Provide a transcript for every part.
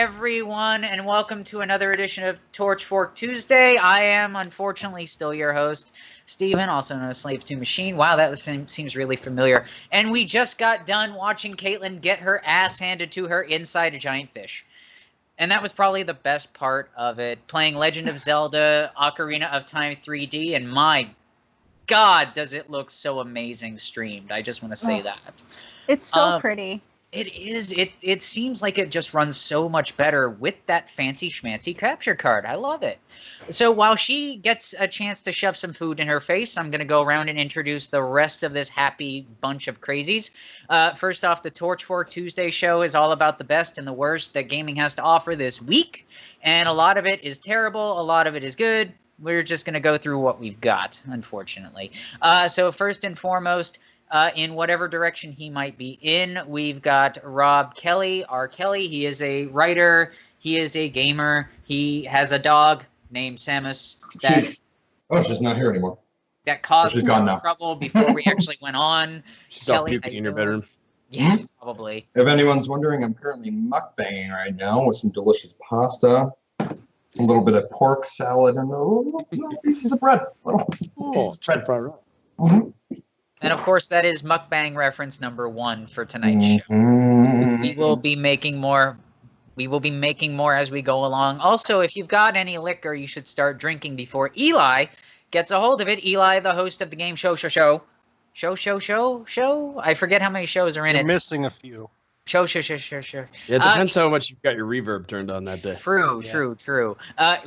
everyone, and welcome to another edition of Torchfork Tuesday. I am, unfortunately, still your host, Steven, also known as Slave 2 Machine. Wow, that seems really familiar. And we just got done watching Caitlin get her ass handed to her inside a giant fish. And that was probably the best part of it, playing Legend of Zelda Ocarina of Time 3D, and my God, does it look so amazing streamed. I just want to say that. It's so pretty. It is. It seems like it just runs so much better with that fancy schmancy capture card. I love it. So while she gets a chance to shove some food in her face, I'm going to go around and introduce the rest of this happy bunch of crazies. First off, the Torchfork Tuesday show is all about the best and the worst that gaming has to offer this week. And a lot of it is terrible. A lot of it is good. We're just going to go through what we've got, unfortunately. So first and foremost, in whatever direction he might be in, we've got Rob Kelly, R. Kelly. He is a writer. He is a gamer. He has a dog named Samus. She's not here anymore. That caused some trouble before we actually went on. She's all puking in your bedroom. Yeah, probably. If anyone's wondering, I'm currently mukbanging right now with some delicious pasta, a little bit of pork salad, and little pieces of bread. And of course, that is mukbang reference number 1 for tonight's show. We will be making more. We will be making more as we go along. Also, if you've got any liquor, you should start drinking before Eli gets a hold of it. Eli, the host of the game show. I forget how many shows are in it. You're missing a few. Show. Yeah, it depends how much you've got your reverb turned on that day. True.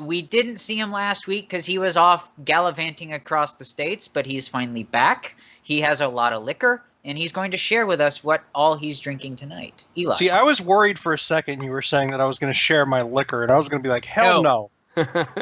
We didn't see him last week because he was off gallivanting across the states, but he's finally back. He has a lot of liquor, and he's going to share with us what all he's drinking tonight. Eli. See, I was worried for a second you were saying that I was going to share my liquor, and I was going to be like, hell no.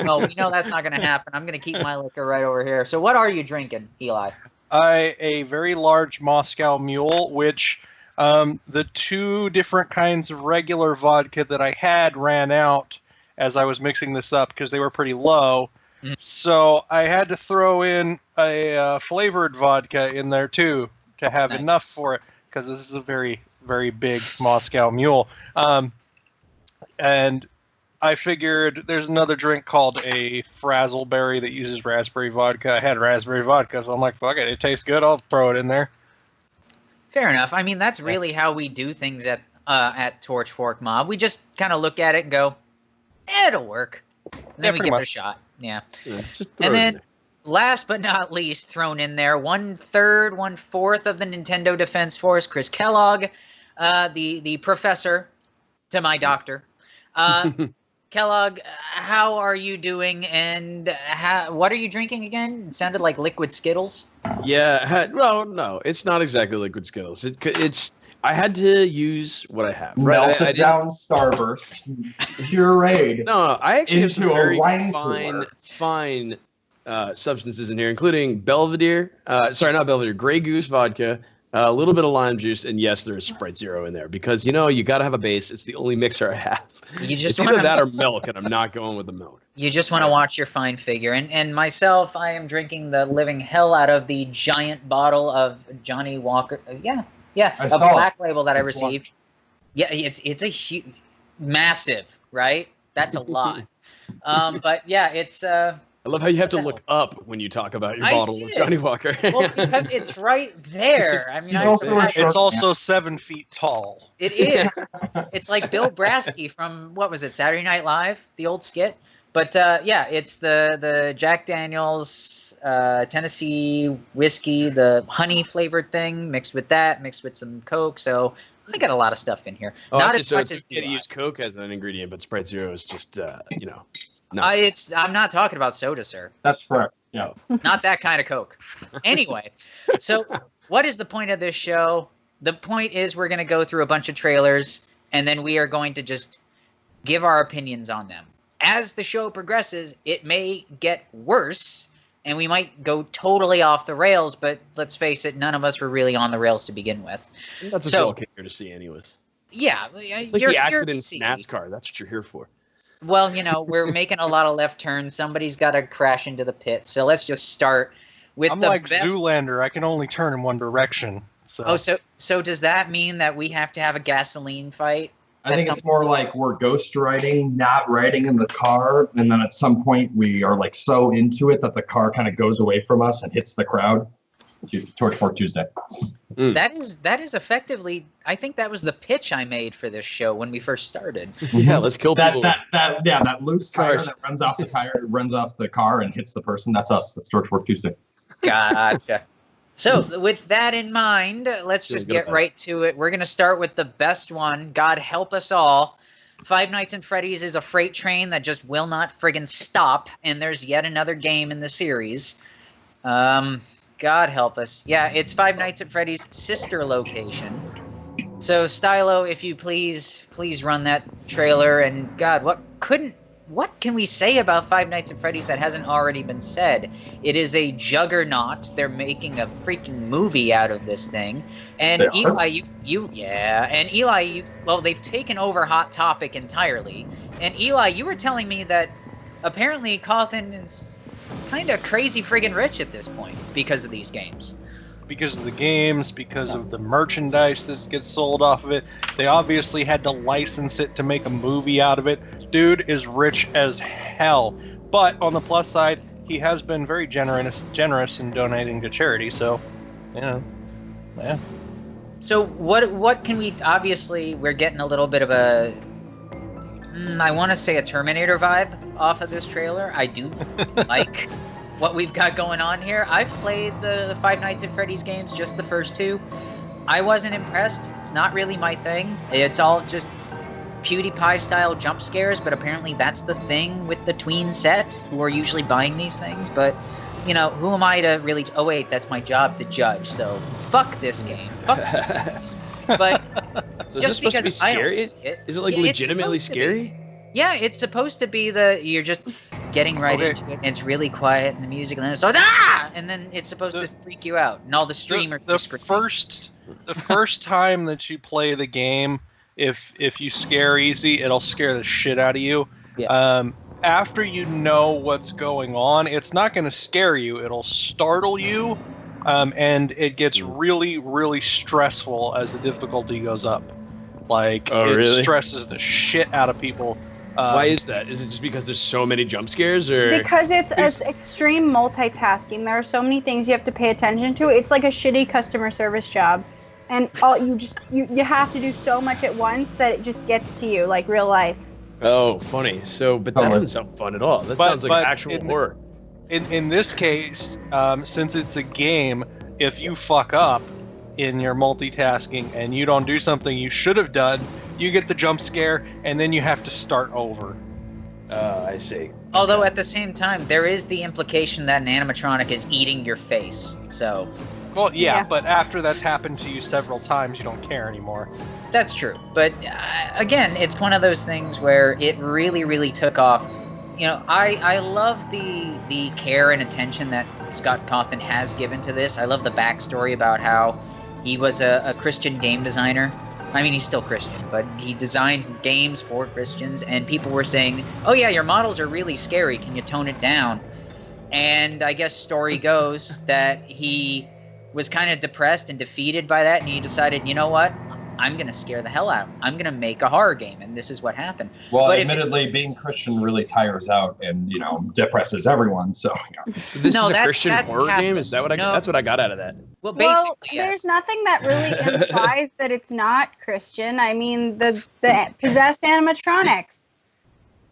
No, we know that's not going to happen. I'm going to keep my liquor right over here. So what are you drinking, Eli? A very large Moscow Mule, which... the 2 different kinds of regular vodka that I had ran out as I was mixing this up because they were pretty low. So I had to throw in a flavored vodka in there too to have enough for it because this is a very, very big Moscow Mule. And I figured there's another drink called a Frazzleberry that uses raspberry vodka. I had raspberry vodka, so I'm like, fuck it, it tastes good. I'll throw it in there. Fair enough. I mean, that's really how we do things at Torchfork Mob. We just kind of look at it and go, it'll work. And then we give it a shot. Yeah. And then, last but not least, thrown in there, 1/3, 1/4 of the Nintendo Defense Force, Chris Kellogg, the professor to my doctor. Kellogg, how are you doing, and what are you drinking again? It sounded like liquid Skittles. Yeah, well, no, it's not exactly liquid Skittles. It's I had to use what I have. Right? Melted down Starburst, pureed. No, I actually have some very fine substances in here, including Belvedere. Sorry, not Belvedere. Grey Goose vodka. A little bit of lime juice, and yes, there is Sprite Zero in there because you got to have a base. It's the only mixer I have. It's either that or milk, and I'm not going with the milk. You just want to watch your fine figure. And myself, I am drinking the living hell out of the giant bottle of Johnny Walker. A Black Label that I received. Yeah, it's a huge, massive, right? That's a lot. But yeah, it's. I love how you have to look up when you talk about your bottle of Johnny Walker. Well, because it's right there. I mean, it's also 7 feet tall. It is. It's like Bill Brasky from, what was it, Saturday Night Live, the old skit. But yeah, it's the Jack Daniels Tennessee whiskey, the honey flavored thing, mixed with some Coke. So I got a lot of stuff in here. Oh, not as much as you use Coke as an ingredient, but Sprite Zero is just No. I'm not talking about soda, sir. That's correct. Yeah. Not that kind of Coke. Anyway, so what is the point of this show? The point is we're going to go through a bunch of trailers, and then we are going to just give our opinions on them. As the show progresses, it may get worse, and we might go totally off the rails, but let's face it, none of us were really on the rails to begin with. That's what you're here to see anyways. Yeah. It's like the accident in NASCAR. That's what you're here for. Well, we're making a lot of left turns. Somebody's got to crash into the pit. So let's just start with I'm like Zoolander. I can only turn in one direction. So. Oh, so does that mean that we have to have a gasoline fight? I think it's more like we're ghost riding, not riding in the car, and then at some point we are like so into it that the car kind of goes away from us and hits the crowd. Torchfork Tuesday. That is effectively. I think that was the pitch I made for this show when we first started. Yeah, let's kill people. That loose tire that runs off the car and hits the person. That's us. That's Torchfork Tuesday. Gotcha. So with that in mind, let's just get right to it. We're going to start with the best one. God help us all. Five Nights at Freddy's is a freight train that just will not friggin' stop, and there's yet another game in the series. God help us. Yeah, it's Five Nights at Freddy's sister location. So Stylo, if you please run that trailer. And God, what can we say about Five Nights at Freddy's that hasn't already been said? It is a juggernaut. They're making a freaking movie out of this thing. And Eli, well, they've taken over Hot Topic entirely. And Eli, you were telling me that apparently Cawthon is kind of crazy friggin' rich at this point because of these games. Because of the games, because of the merchandise that gets sold off of it. They obviously had to license it to make a movie out of it. Dude is rich as hell. But on the plus side, he has been very generous in donating to charity. So, yeah. So what can we? Obviously, we're getting a little bit of a. I want to say a Terminator vibe off of this trailer. I do like what we've got going on here. I've played the Five Nights at Freddy's games, just the first two. I wasn't impressed. It's not really my thing. It's all just PewDiePie-style jump scares, but apparently that's the thing with the tween set who are usually buying these things. But, you know, who am I to really... Oh, wait, that's my job to judge, so fuck this game. Fuck this series. But so is this supposed to be scary? Is it like legitimately scary? Yeah, it's supposed to be you're just getting right into it, and it's really quiet, and the music, and then it's like, and then it's supposed to freak you out, and all the streamers. The first time that you play the game, if you scare easy, it'll scare the shit out of you. Yeah. After you know what's going on, it's not going to scare you. It'll startle you. And it gets really, really stressful as the difficulty goes up. Like, it stresses the shit out of people. Why is that? Is it just because there's so many jump scares, or because it's extreme multitasking? There are so many things you have to pay attention to. It's like a shitty customer service job, and you have to do so much at once that it just gets to you, like real life. Oh, funny. So, but that doesn't sound fun at all. That sounds like actual horror. In this case, since it's a game, if you fuck up in your multitasking and you don't do something you should have done, you get the jump scare, and then you have to start over. I see. Although at the same time, there is the implication that an animatronic is eating your face, so... Well, yeah, but after that's happened to you several times, you don't care anymore. That's true. But, again, it's one of those things where it really, really took off. You know, I love the care and attention that Scott Cawthon has given to this. I love the backstory about how he was a Christian game designer. I mean, he's still Christian, but he designed games for Christians, and people were saying, oh yeah, your models are really scary, can you tone it down? And I guess story goes that he was kind of depressed and defeated by that, and he decided, you know what? I'm going to scare the hell out. I'm going to make a horror game, and this is what happened. Well, but admittedly, being Christian really tires out and, you know, depresses everyone. So, so this is a Christian horror game? Is that what that's what I got out of that? Well, basically, there's nothing that really implies that it's not Christian. I mean, the possessed animatronics.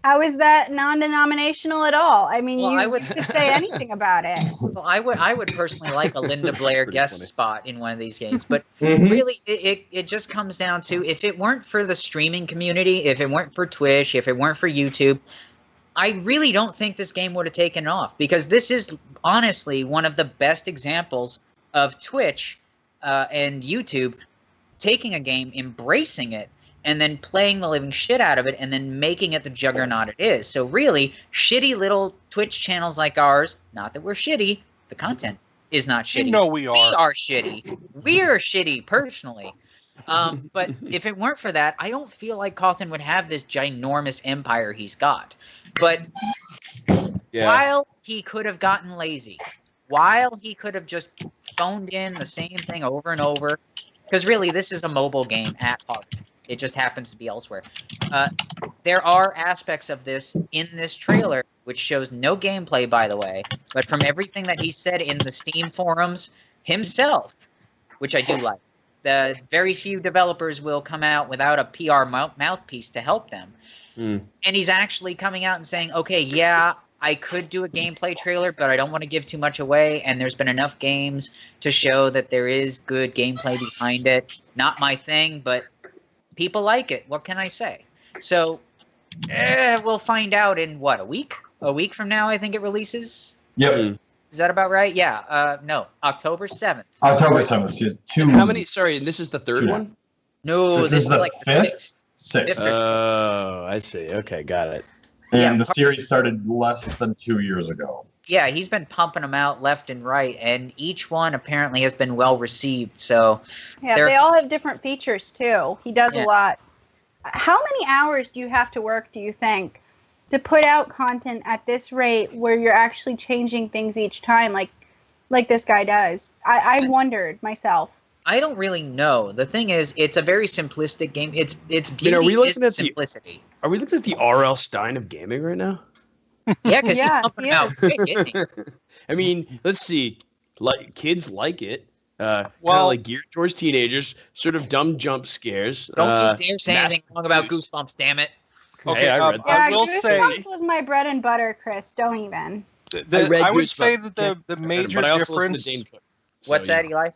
How is that non-denominational at all? I mean, you could say anything about it. Well, I would personally like a Linda Blair guest spot in one of these games, but really, it just comes down to, if it weren't for the streaming community, if it weren't for Twitch, if it weren't for YouTube, I really don't think this game would have taken off, because this is honestly one of the best examples of Twitch and YouTube taking a game, embracing it, and then playing the living shit out of it, and then making it the juggernaut it is. So really, shitty little Twitch channels like ours, not that we're shitty, the content is not shitty. No, we are. We are shitty. We are shitty, personally. But if it weren't for that, I don't feel like Cawthon would have this ginormous empire he's got. But while he could have gotten lazy, while he could have just phoned in the same thing over and over, because really, this is a mobile game at heart. It just happens to be elsewhere. There are aspects of this in this trailer, which shows no gameplay, by the way, but from everything that he said in the Steam forums himself, which I do like. The very few developers will come out without a PR mouthpiece to help them. And he's actually coming out and saying, okay, yeah, I could do a gameplay trailer, but I don't want to give too much away. And there's been enough games to show that there is good gameplay behind it. Not my thing, but people like it. What can I say? So we'll find out in what, a week? A week from now, I think it releases. Yep. Is that about right? Yeah. No, October 7th. October 7th. How many? Sorry, and this is the third one? No, this is like fifth? the 6th. Oh, I see. Okay, got it. And the series started less than 2 years ago. Yeah, he's been pumping them out left and right, and each one apparently has been well received. So yeah, they all have different features too. He does a lot. How many hours do you have to work, do you think, to put out content at this rate where you're actually changing things each time, like this guy does? I wondered myself. I don't really know. The thing is, it's a very simplistic game. Its beauty is simplicity. Are we looking at the R.L. Stein of gaming right now? Yeah, because he's pumping out quick, isn't he? I mean, let's see. Like kids like it. Kind of like geared towards teenagers. Sort of dumb jump scares. Don't you dare say anything wrong about Goosebumps, damn it. Okay, I read that. I will say Goosebumps was my bread and butter, Chris. Don't even. I would say that the major difference. What's that, Eli?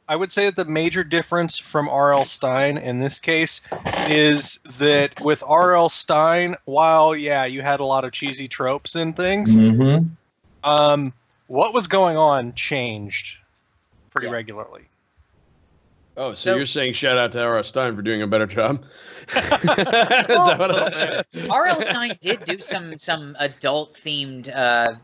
I would say that the major difference from R.L. Stein in this case is that with R.L. Stein, while you had a lot of cheesy tropes and things, what was going on changed pretty regularly. Oh, so you're saying shout out to R.L. Stein for doing a better job? Is that what R.L. Stein did do some adult-themed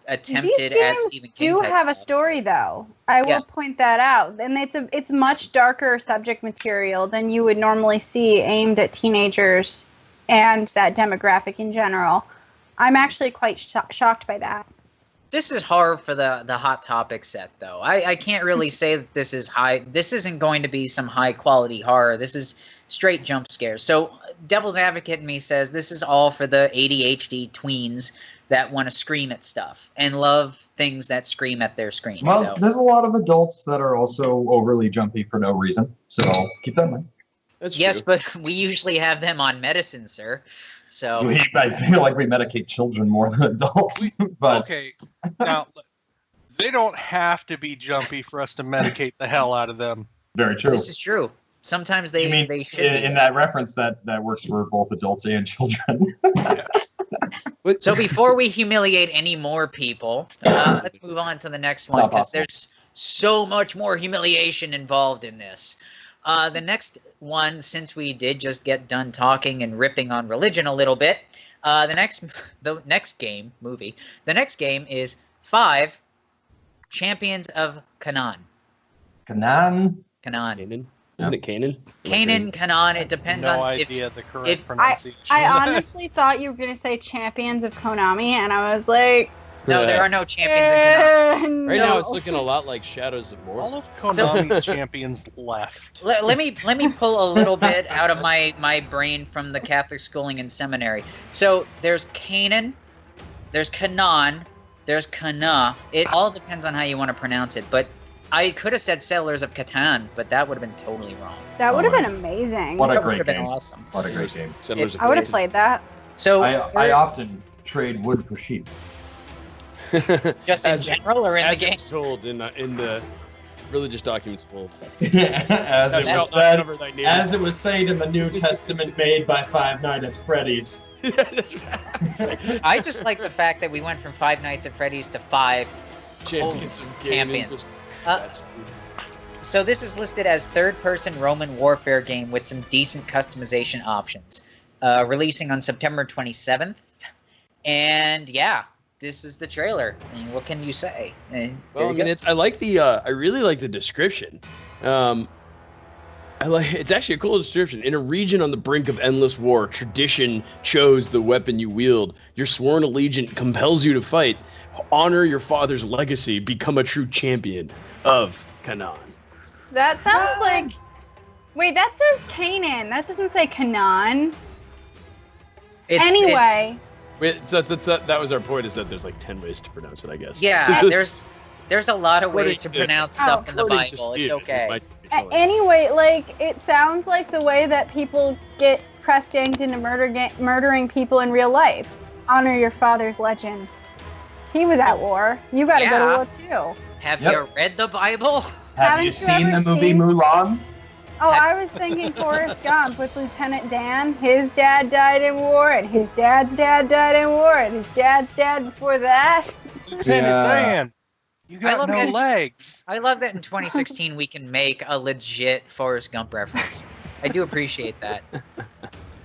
attempted at Stephen King. Do have a story though. I will point that out, and it's much darker subject material than you would normally see aimed at teenagers and that demographic in general. I'm actually quite shocked by that. This is horror for the Hot Topic set, though. I can't really say that this is high. This isn't going to be some high-quality horror. This is straight jump scares. So Devil's Advocate in me says this is all for the ADHD tweens that want to scream at stuff and love things that scream at their screen. Well, there's a lot of adults that are also overly jumpy for no reason. So keep that in mind. Yes, but we usually have them on medicine, sir. So I feel like we medicate children more than adults. But okay, now they don't have to be jumpy for us to medicate the hell out of them. Very true. This is true. Sometimes they should be. In that reference, that works for both adults and children. So before we humiliate any more people, let's move on to the next one because there's so much more humiliation involved in this. The next one, since we did just get done talking and ripping on religion a little bit, the next game is 5 Champions of Canaan. Canaan. Isn't it Canaan? Canaan. It depends on the correct pronunciation. I honestly thought you were going to say Champions of Konami, and I was like, no, there are no champions of Konami. Right now, it's looking a lot like Shadows of War. All of Konami's champions left. Let me pull a little bit out of my brain from the Catholic schooling and seminary. So there's Canaan, there's Canaan, there's Kana. It all depends on how you want to pronounce it. But I could have said Settlers of Catan, but that would have been totally wrong. That would have been amazing. What a That great would have game. been awesome. What a great game. I would have played that. So I often trade wood for sheep. Just in general, or in the game? As told in the religious documents full. As it was said in the New Testament made by Five Nights at Freddy's. I just like the fact that we went from 5 Nights at Freddy's to 5 Champions of Champions. So this is listed as third-person Roman warfare game with some decent customization options. Releasing on September 27th. And yeah, this is the trailer. I mean, what can you say? I really like the description. It's actually a cool description. In a region on the brink of endless war, tradition chose the weapon you wield. Your sworn allegiance compels you to fight. Honor your father's legacy. Become a true champion of Canaan. That sounds like Wait, that says Canaan. That doesn't say Canaan. Anyway. Wait, so that was our point, is that there's like 10 ways to pronounce it, I guess. Yeah, there's a lot of ways to pronounce stuff in the Bible. It's okay. Anyway, like, it sounds like the way that people get press ganged into murdering people in real life. Honor your father's legend. He was at war. You gotta go to war too. Have you read the Bible? Have you seen the movie Mulan? Oh, I was thinking Forrest Gump with Lieutenant Dan. His dad died in war, and his dad's dad died in war, and his dad's dad before that. Lieutenant Dan, you got no legs. I love that in 2016 we can make a legit Forrest Gump reference. I do appreciate that.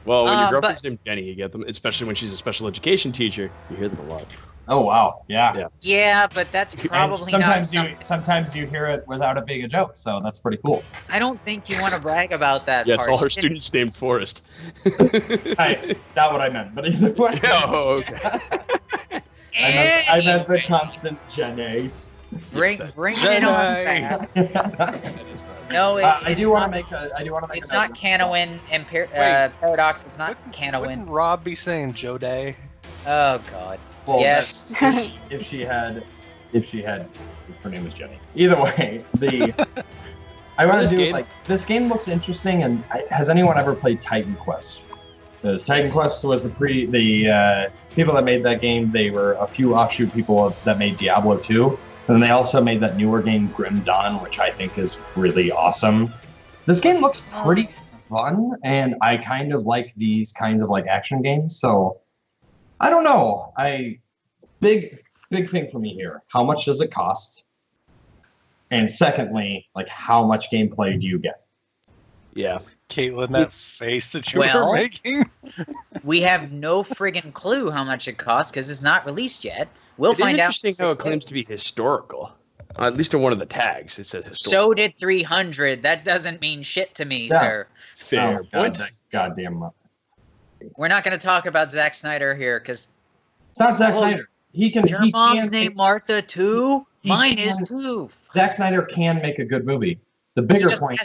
Well, when your girlfriend's named Jenny, you get them, especially when she's a special education teacher, you hear them a lot. Oh, wow. Yeah. Yeah, but that's probably sometimes you hear it without it being a joke, so that's pretty cool. I don't think you want to brag about that Yes, part. all her students named Forrest. Not what I meant, but either way. Oh, okay. I meant the constant Jennays. Bring it on back. No, I do want to make a. It's not Canaan and Paradox. It's not Canaan. Wouldn't Rob be saying Joe Day? Oh God. Well, yes. If she had, her name was Jenny. Either way, I want to do this game looks interesting. And has anyone ever played Titan Quest? Because Titan Quest was the people that made that game. They were a few offshoot people that made Diablo 2. And then they also made that newer game, Grim Dawn, which I think is really awesome. This game looks pretty fun, and I kind of like these kinds of like action games. So I don't know. Big thing for me here. How much does it cost? And secondly, like how much gameplay do you get? Yeah. Caitlin, that face that you were making. We have no friggin' clue how much it costs because it's not released yet. We'll find out. It's interesting how it claims to be historical. At least in one of the tags, it says historical. So did 300. That doesn't mean shit to me, sir. Fair point. Goddamn. We're not going to talk about Zack Snyder here because it's not Zack Snyder. Your mom's named Martha too. Mine is too. Zack Snyder can make a good movie. The bigger point.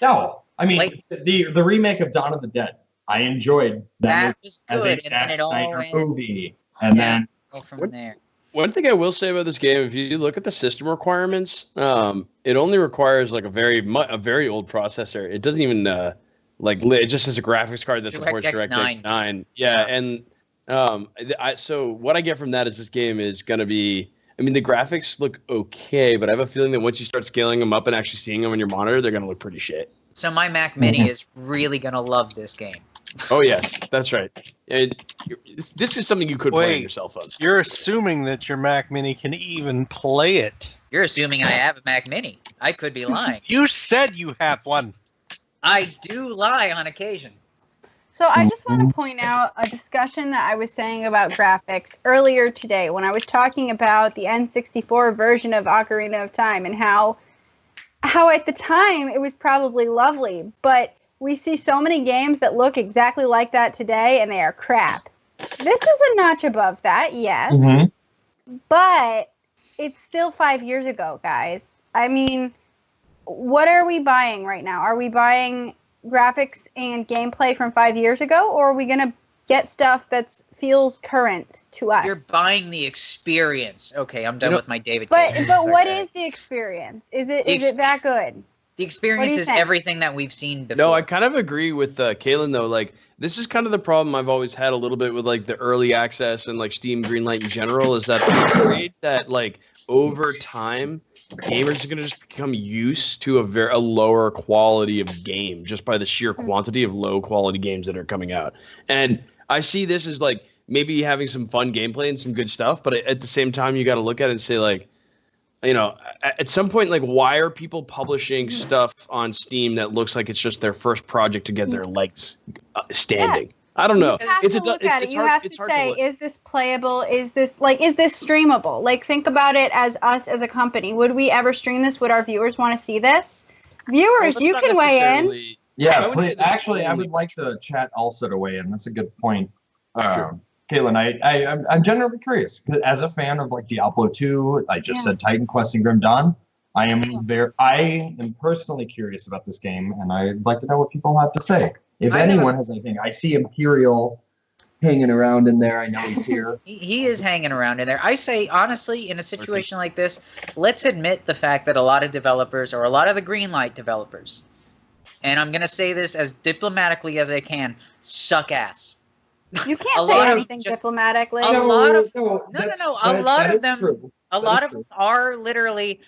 No, I mean the remake of Dawn of the Dead. I enjoyed that as a Zack Snyder movie, and then. From there. One thing I will say about this game, if you look at the system requirements, it only requires like a very old processor. It doesn't even it just has a graphics card that supports DirectX 9. Yeah, and so what I get from that is this game is going to be. I mean, the graphics look okay, but I have a feeling that once you start scaling them up and actually seeing them on your monitor, they're going to look pretty shit. So my Mac Mini is really going to love this game. Oh yes, that's right. This is something you could play on your cell phone. You're assuming that your Mac Mini can even play it. You're assuming I have a Mac Mini. I could be lying. You said you have one. I do lie on occasion. So I just want to point out a discussion that I was saying about graphics earlier today when I was talking about the N64 version of Ocarina of Time and how at the time it was probably lovely, but we see so many games that look exactly like that today, and they are crap. This is a notch above that, yes. But it's still 5 years ago, guys. I mean, what are we buying right now? Are we buying graphics and gameplay from 5 years ago, or are we going to get stuff that feels current to us? You're buying the experience. Okay, I'm done with my David. But what is the experience? Is it that good? The experience is everything that we've seen before. No, I kind of agree with Kaylin, though. Like, this is kind of the problem I've always had a little bit with, like, the early access and, like, Steam Greenlight in general, is that I'm afraid that, like, over time, gamers are going to just become used to a lower quality of game just by the sheer quantity of low-quality games that are coming out. And I see this as, like, maybe having some fun gameplay and some good stuff, but at the same time, you got to look at it and say, like, you know, at some point, like, why are people publishing stuff on Steam that looks like it's just their first project to get their legs standing? Yeah. I don't know. You have to look at it. You have to say, is this playable? Is this streamable? Like, think about it as us as a company. Would we ever stream this? Would our viewers want to see this? Viewers, you can weigh in. Yeah, please. Actually, I would like the chat also to weigh in. That's a good point. Sure. Caitlin, I'm generally curious, because as a fan of like Diablo 2, I just said Titan Quest and Grim Dawn, I am personally curious about this game, and I'd like to know what people have to say. If anyone has anything, I see Imperial hanging around in there. I know he's here. He is hanging around in there. I say, honestly, in a situation like this, let's admit the fact that a lot of developers, or a lot of the Greenlight developers, and I'm going to say this as diplomatically as I can, suck ass. You can't say anything diplomatically. A lot of them are literally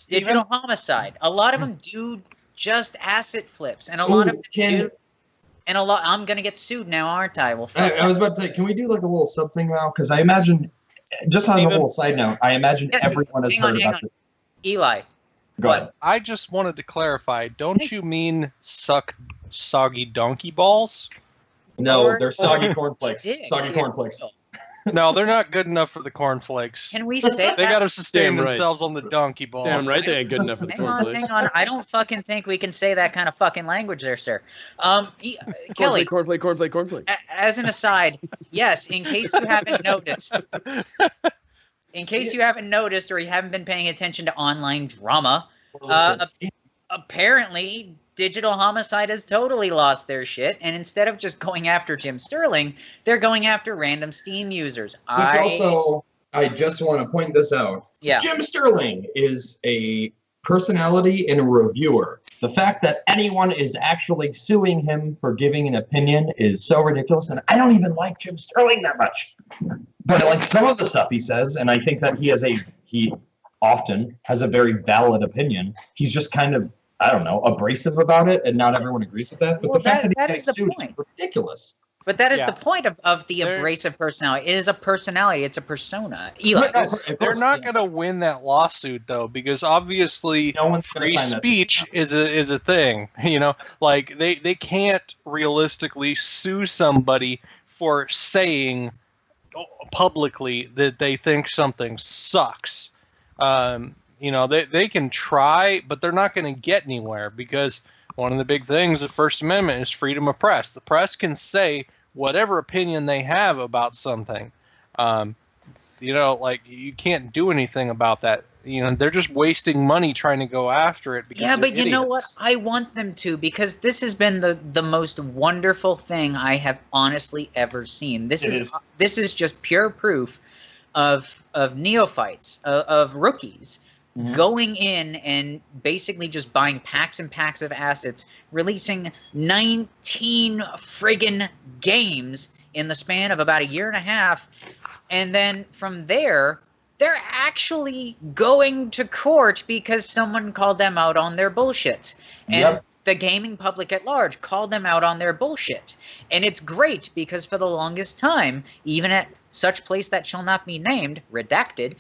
digital homicide. A lot of them do just asset flips, and a lot of them do. And I'm gonna get sued now, aren't I? Well, I was about to say, can we do like a little something now? Because I imagine, just on a little side note, I imagine everyone has heard about this. Eli, go ahead. I just wanted to clarify. Don't you mean suck soggy donkey balls? No, they're soggy cornflakes. Soggy cornflakes. No, they're not good enough for the cornflakes. Can we say they got to sustain themselves on the donkey balls? Damn right, they ain't good enough for the cornflakes. Hang on. I don't fucking think we can say that kind of fucking language there, sir. Kelly. Cornflake. As an aside, yes, in case you haven't noticed. In case you haven't noticed or you haven't been paying attention to online drama, apparently Digital Homicide has totally lost their shit, and instead of just going after Jim Sterling, they're going after random Steam users. I just want to point this out. Yeah. Jim Sterling is a personality and a reviewer. The fact that anyone is actually suing him for giving an opinion is so ridiculous, and I don't even like Jim Sterling that much. But I like some of the stuff he says, and I think that he often has a very valid opinion. He's just kind of, I don't know, abrasive about it, and not everyone agrees with that. But the fact that he's getting sued is ridiculous. But that is the point of the abrasive personality. It is a personality. It's a persona. Eli. They're not going to win that lawsuit, though, because obviously free speech is a thing. You know, like they can't realistically sue somebody for saying publicly that they think something sucks. You know, they can try, but they're not going to get anywhere because one of the big things of First Amendment is freedom of press. The press can say whatever opinion they have about something. You know, like you can't do anything about that. You know, they're just wasting money trying to go after it. Because but you know what? I want them to, because this has been the most wonderful thing I have honestly ever seen. This is just pure proof of neophytes, of rookies. Mm-hmm. Going in and basically just buying packs and packs of assets, releasing 19 friggin' games in the span of about a year and a half, and then from there, they're actually going to court because someone called them out on their bullshit. And the gaming public at large called them out on their bullshit. And it's great because for the longest time, even at such place that shall not be named, redacted,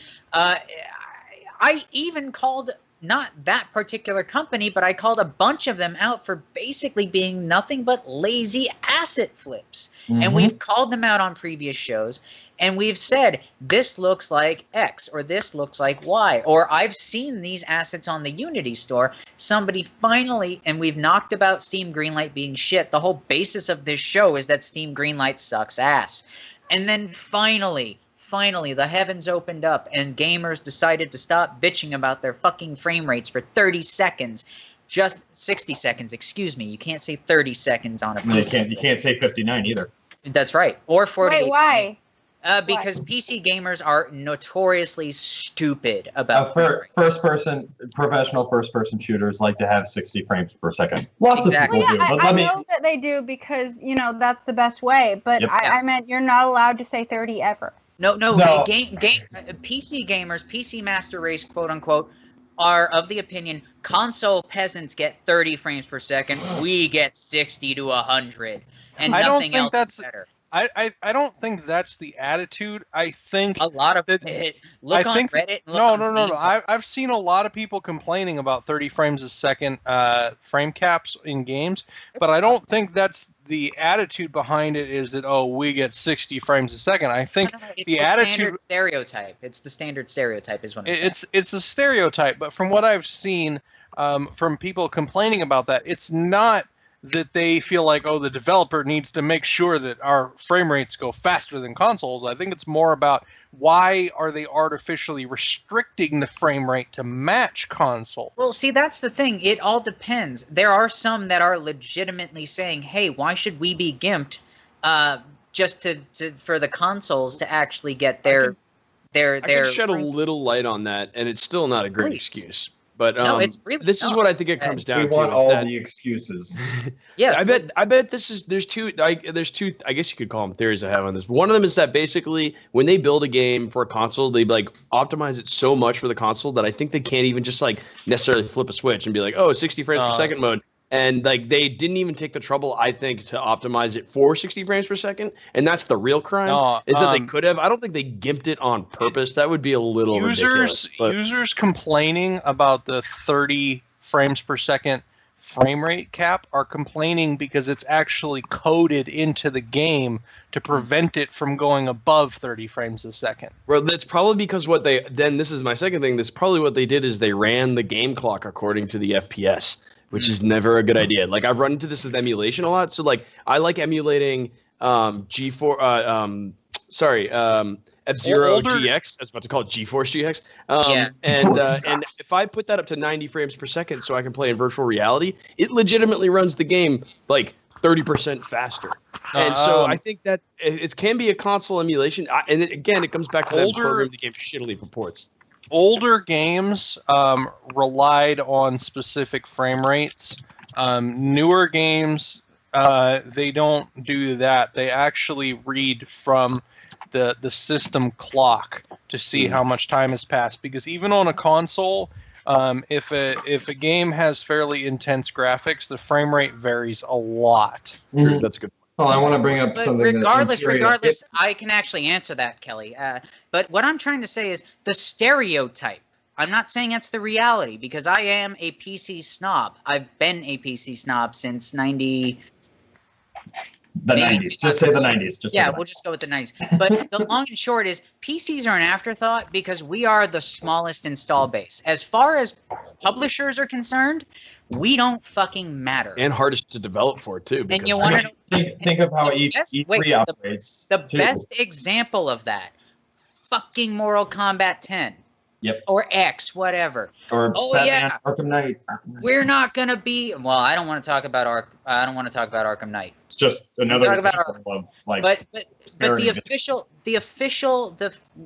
I even called not that particular company, but I called a bunch of them out for basically being nothing but lazy asset flips. Mm-hmm. And we've called them out on previous shows, and we've said, this looks like X, or this looks like Y, or I've seen these assets on the Unity store. Somebody finally, and we've knocked about Steam Greenlight being shit. The whole basis of this show is that Steam Greenlight sucks ass. And then finally, the heavens opened up and gamers decided to stop bitching about their fucking frame rates for 30 seconds. Just 60 seconds, excuse me. You can't say 30 seconds on a PC. You can't say 59 either. That's right. Or 48. Wait, why? Because PC gamers are notoriously stupid about professional first-person shooters like to have 60 frames per second. Lots of people do. But I know that they do because, you know, that's the best way. But I meant you're not allowed to say 30 ever. No. PC gamers, PC master race, quote unquote, are of the opinion console peasants get 30 frames per second. We get 60 to 100, and nothing else is better. I don't think that's the attitude. I think a lot of it. Look on Reddit. No. I've seen a lot of people complaining about 30 frames a second frame caps in games, but I don't think that's the attitude behind it. Is that we get 60 frames a second? I think the attitude stereotype. It's the standard stereotype, is what I'm saying. It's a stereotype, but from what I've seen from people complaining about that, it's not that they feel like, oh, the developer needs to make sure that our frame rates go faster than consoles. I think it's more about why are they artificially restricting the frame rate to match consoles? Well, see, that's the thing. It all depends. There are some that are legitimately saying, hey, why should we be gimped just for the consoles to actually get their I can shed a little light on that, and it's still not a great excuse. But no, it's really this is what I think it comes down to. We want all the excuses. Yes, I bet there's two. I guess you could call them theories I have on this. One of them is that basically when they build a game for a console, they like optimize it so much for the console that I think they can't even just like necessarily flip a switch and be like, oh, 60 frames per second mode. And like they didn't even take the trouble, I think, to optimize it for 60 frames per second. And that's the real crime. Is that they could have. I don't think they gimped it on purpose. That would be a little ridiculous. Users complaining about the 30 frames per second frame rate cap are complaining because it's actually coded into the game to prevent it from going above 30 frames a second. Well, that's probably because this is my second thing. That's probably what they did is they ran the game clock according to the FPS. Which is never a good idea. Like I've run into this with emulation a lot. So like I like emulating F-Zero GX. I was about to call it GeForce GX. And if I put that up to 90 frames per second so I can play in virtual reality, it legitimately runs the game like 30% faster. And so I think that it can be a console emulation. And again, it comes back to that program the game shittily for ports. Older games relied on specific frame rates. Newer games, they don't do that. They actually read from the system clock to see how much time has passed. Because even on a console, if a game has fairly intense graphics, the frame rate varies a lot. True, that's good. Well, I want to bring up something. Regardless, I can actually answer that, Kelly. But what I'm trying to say is the stereotype. I'm not saying that's the reality because I am a PC snob. I've been a PC snob since 90. The 90s. Just say the 90s. We'll just go with the 90s. But the long and short is PCs are an afterthought because we are the smallest install base. As far as publishers are concerned, we don't fucking matter. And hardest to develop for, too. And you want to think of how E3 operates. The best example of that, fucking Mortal Kombat 10. Yep. Or X, whatever. Or Batman, Arkham Knight. We're not gonna be. Well, I don't want to talk about Arkham Knight. It's just another example of like. But the official,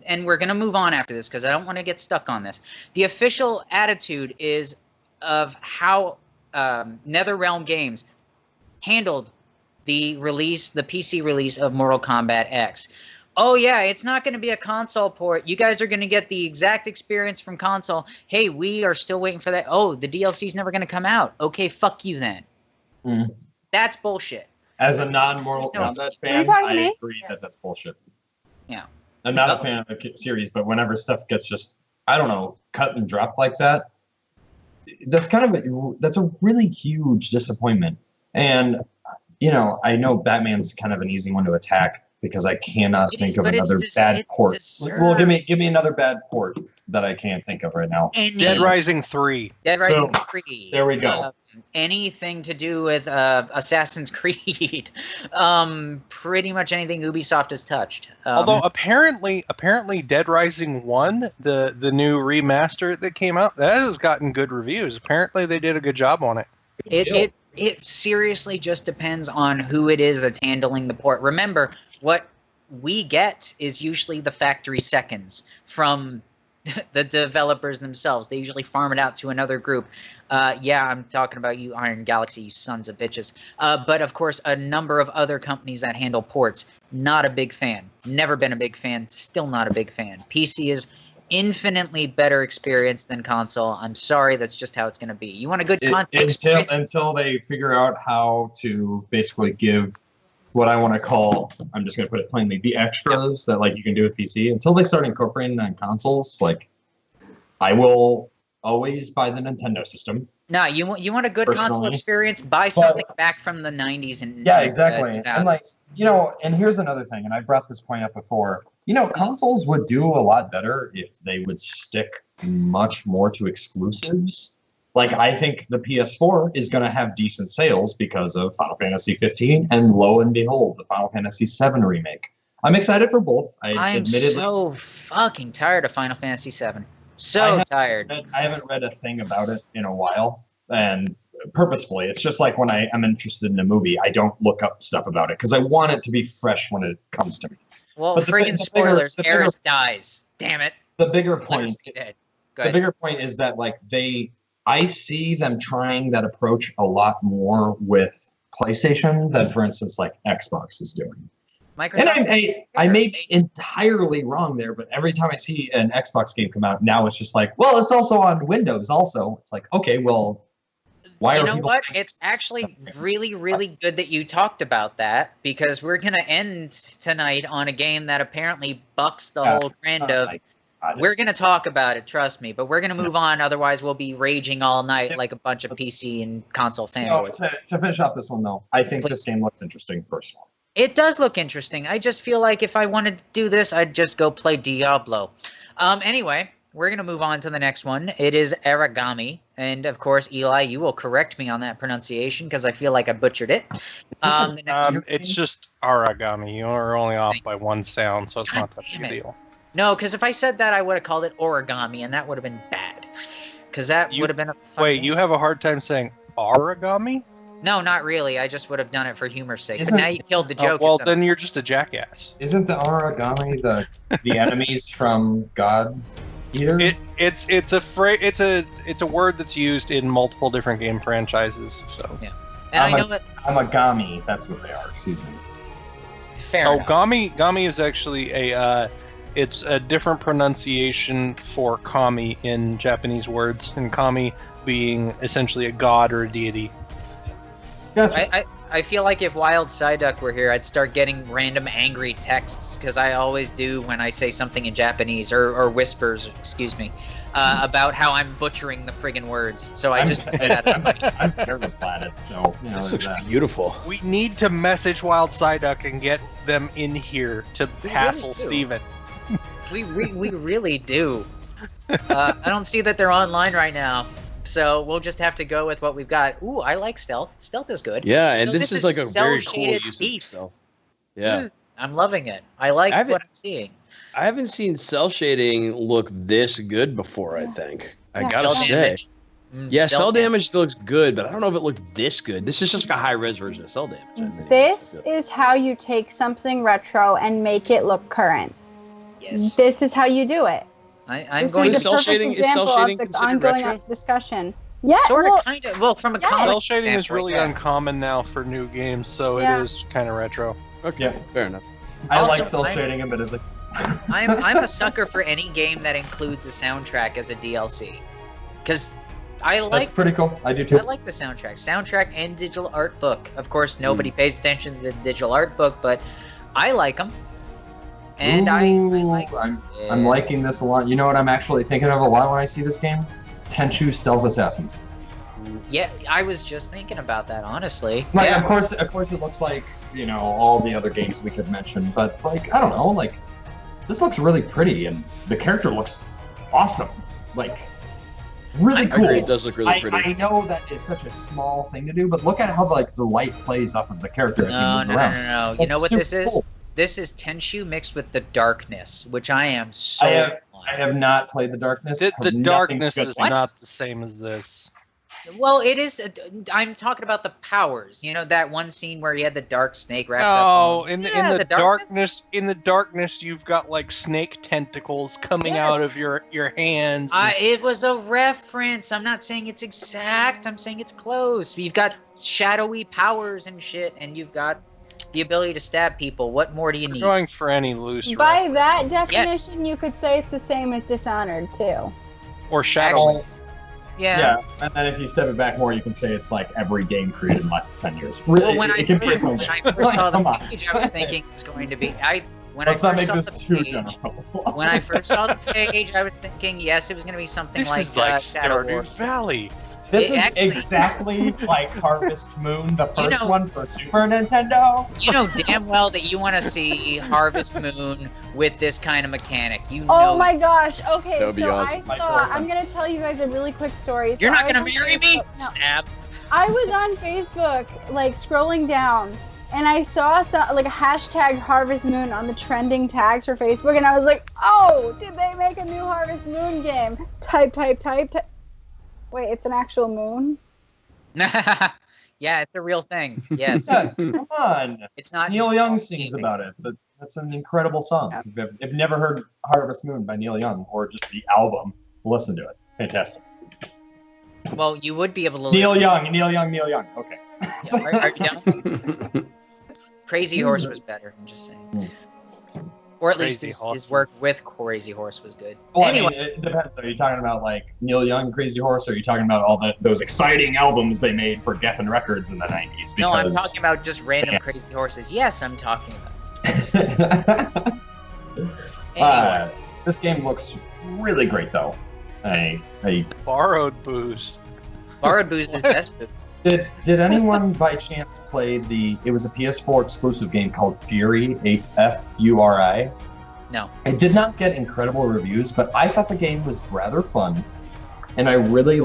and we're gonna move on after this because I don't want to get stuck on this. The official attitude is of how NetherRealm Games handled the PC release of Mortal Kombat X. Oh, yeah, it's not going to be a console port. You guys are going to get the exact experience from console. Hey, we are still waiting for that. Oh, the DLC's never going to come out. Okay, fuck you then. That's bullshit. As a non-Mortal Kombat fan, I agree that that's bullshit. Yeah. I'm not a fan of the series, but whenever stuff gets just, I don't know, cut and dropped like that, that's a really huge disappointment. And, you know, I know Batman's kind of an easy one to attack. Because I cannot think of another bad port. Well, give me another bad port that I can't think of right now. Dead Rising 3. Dead Rising 3. There we go. Anything to do with Assassin's Creed. Pretty much anything Ubisoft has touched. Although apparently Dead Rising 1, the new remaster that came out, that has gotten good reviews. Apparently they did a good job on it. It seriously just depends on who it is that's handling the port. Remember, what we get is usually the factory seconds from the developers themselves. They usually farm it out to another group. Yeah, I'm talking about you, Iron Galaxy, you sons of bitches. But of course, a number of other companies that handle ports. Not a big fan. Never been a big fan. Still not a big fan. PC is infinitely better experience than console. I'm sorry, that's just how it's going to be. You want a good console experience until they figure out how to basically give what I want to call, I'm just going to put it plainly, the extras that like you can do with PC. Until they start incorporating that in consoles, like I will always buy the Nintendo system. No, you want a good console experience, buy something back from the 90s and exactly. And like, you know, and here's another thing, and I brought this point up before. You know, consoles would do a lot better if they would stick much more to exclusives. Like, I think the PS4 is going to have decent sales because of Final Fantasy 15, and lo and behold, the Final Fantasy 7 remake. I'm excited for both. I'm so fucking tired of Final Fantasy 7. So tired. I haven't read a thing about it in a while, and purposefully. It's just like when I am interested in a movie, I don't look up stuff about it because I want it to be fresh when it comes to me. Well, friggin' spoilers, Aerith dies. Damn it. The bigger point is that like I see them trying that approach a lot more with PlayStation than, for instance, like Xbox is doing. Microsoft. And I may be entirely wrong there, but every time I see an Xbox game come out, now it's just like, well, it's also on Windows also. It's like, okay, well, why are people... You know what? It's actually really, really good that you talked about that, because we're going to end tonight on a game that apparently bucks the whole trend of... We're going to talk about it, trust me, but we're going to move on. Otherwise, we'll be raging all night like a bunch of PC and console fanboys. So, to finish off this one, though, I think this game looks interesting, personally. It does look interesting. I just feel like if I wanted to do this, I'd just go play Diablo. Anyway, we're going to move on to the next one. It is Aragami. And, of course, Eli, you will correct me on that pronunciation because I feel like I butchered it. It's just Aragami. You are only off by one sound, so it's not that big a deal. No, because if I said that, I would have called it origami, and that would have been bad. Because that would have been a fucking... Wait, you have a hard time saying Aragami? No, not really. I just would have done it for humor's sake. But now you killed the joke. Well, then you're just a jackass. Isn't the Aragami the enemies from God Eater? It's a word that's used in multiple different game franchises. So yeah, and Amagami. That's what they are. Excuse me. Fair enough. Gami is actually it's a different pronunciation for kami in Japanese words, and kami being essentially a god or a deity. Gotcha. I feel like if Wild Psyduck were here, I'd start getting random angry texts, because I always do when I say something in Japanese, or whispers, excuse me, about how I'm butchering the friggin' words. So I just do that as much. I'm terrible at it, so... This looks beautiful. We need to message Wild Psyduck and get them in here to hassle Steven. We really do. I don't see that they're online right now. So we'll just have to go with what we've got. Ooh, I like stealth. Stealth is good. Yeah, and this is like a very cool use of stealth. Yeah. I'm loving it. I like what I'm seeing. I haven't seen cell shading look this good before, I think. I gotta say. Yeah, cell damage looks good, but I don't know if it looked this good. This is just like a high-res version of cell damage. This is how you take something retro and make it look current. Yes. This is how you do it. I'm going to cell shading. Is cell shading considered retro? Discussion. Yeah, sort of, kind of. Well, from a comic cell shading is really uncommon now for new games, so it is kind of retro. Okay, fair enough. I like cell shading admittedly. I'm a sucker for any game that includes a soundtrack as a DLC, because I like. That's pretty cool. I do too. I like the soundtrack and digital art book. Of course, nobody pays attention to the digital art book, but I like them. And I'm liking this a lot. You know what I'm actually thinking of a lot when I see this game? Tenchu Stealth Assassins. Yeah, I was just thinking about that, honestly. Like, of course, it looks like, all the other games we could mention, but, like, I don't know, like, this looks really pretty, and the character looks awesome. Like, really cool. It does look really pretty. I know that is such a small thing to do, but look at how, like, the light plays off of the character as he moves around. No. You know what this is? Cool. This is Tenchu mixed with the darkness, which I am so... I have not played the darkness. The darkness is not the same as this. Well, it is. I'm talking about the powers. That one scene where he had the dark snake wrapped up. Oh, in the darkness. In the darkness, you've got like snake tentacles coming out of your hands. It was a reference. I'm not saying it's exact. I'm saying it's close. You've got shadowy powers and shit, and you've got the ability to stab people. What more do you need? Going for any loose. By that definition, you could say it's the same as Dishonored too. Or Shadow. Yeah, and then if you step it back more, you can say it's like every game created in less than 10 years. Really, well, when I first saw the page, I was thinking it was going to be. When I first saw the page, I was thinking, yes, it was going to be something like Stardew Shadow Valley. This is exactly like Harvest Moon, the first one for Super Nintendo. You know damn well that you want to see Harvest Moon with this kind of mechanic. Oh my gosh. Okay, that would be so awesome. I'm going to tell you guys a really quick story. You're not going to marry me? No. Snap. I was on Facebook, like, scrolling down, and I saw like a hashtag Harvest Moon on the trending tags for Facebook, and I was like, oh, did they make a new Harvest Moon game? Type. Wait, it's an actual moon? Yeah, it's a real thing. Yes. Yeah, come on. It's not. Neil Young sings about it. But that's an incredible song. Yeah. If you've never heard Harvest Moon by Neil Young or just the album, listen to it. Fantastic. Well, you would be able to. Neil Young. Okay. Yeah, are you down? Crazy Horse was better. I'm just saying. Or at least his work with Crazy Horse was good. Well, anyway, I mean, it depends. Are you talking about like Neil Young, Crazy Horse, or are you talking about all those exciting albums they made for Geffen Records in the 90s? No, I'm talking about just random Crazy Horses. Yes, I'm talking about. Anyway. This game looks really great, though. Borrowed booze. Borrowed booze is best booze. Did anyone by chance play it was a PS4 exclusive game called Fury, F-U-R-I? No. It did not get incredible reviews, but I thought the game was rather fun. And I really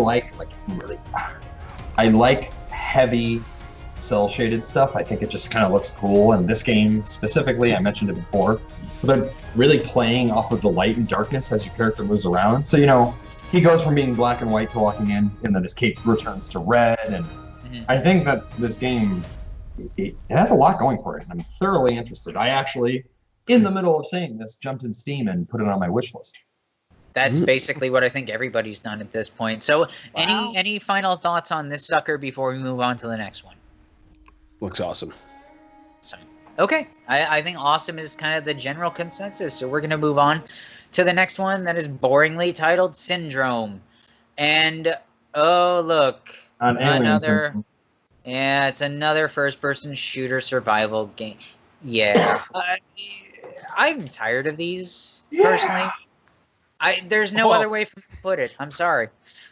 I like heavy cell shaded stuff. I think it just kind of looks cool. And this game specifically, I mentioned it before, they're really playing off of the light and darkness as your character moves around. So, he goes from being black and white to walking in, and then his cape returns to red, and I think that this game, it has a lot going for it. I'm thoroughly interested. I actually, in the middle of saying this, jumped in Steam and put it on my wish list. That's basically what I think everybody's done at this point. So, any final thoughts on this sucker before we move on to the next one? Looks awesome. So, okay, I think awesome is kind of the general consensus. So we're going to move on to the next one that is boringly titled Syndrome. And, oh, look. It's another first-person shooter survival game. Yeah, I'm tired of these personally. There's no other way to put it. I'm sorry.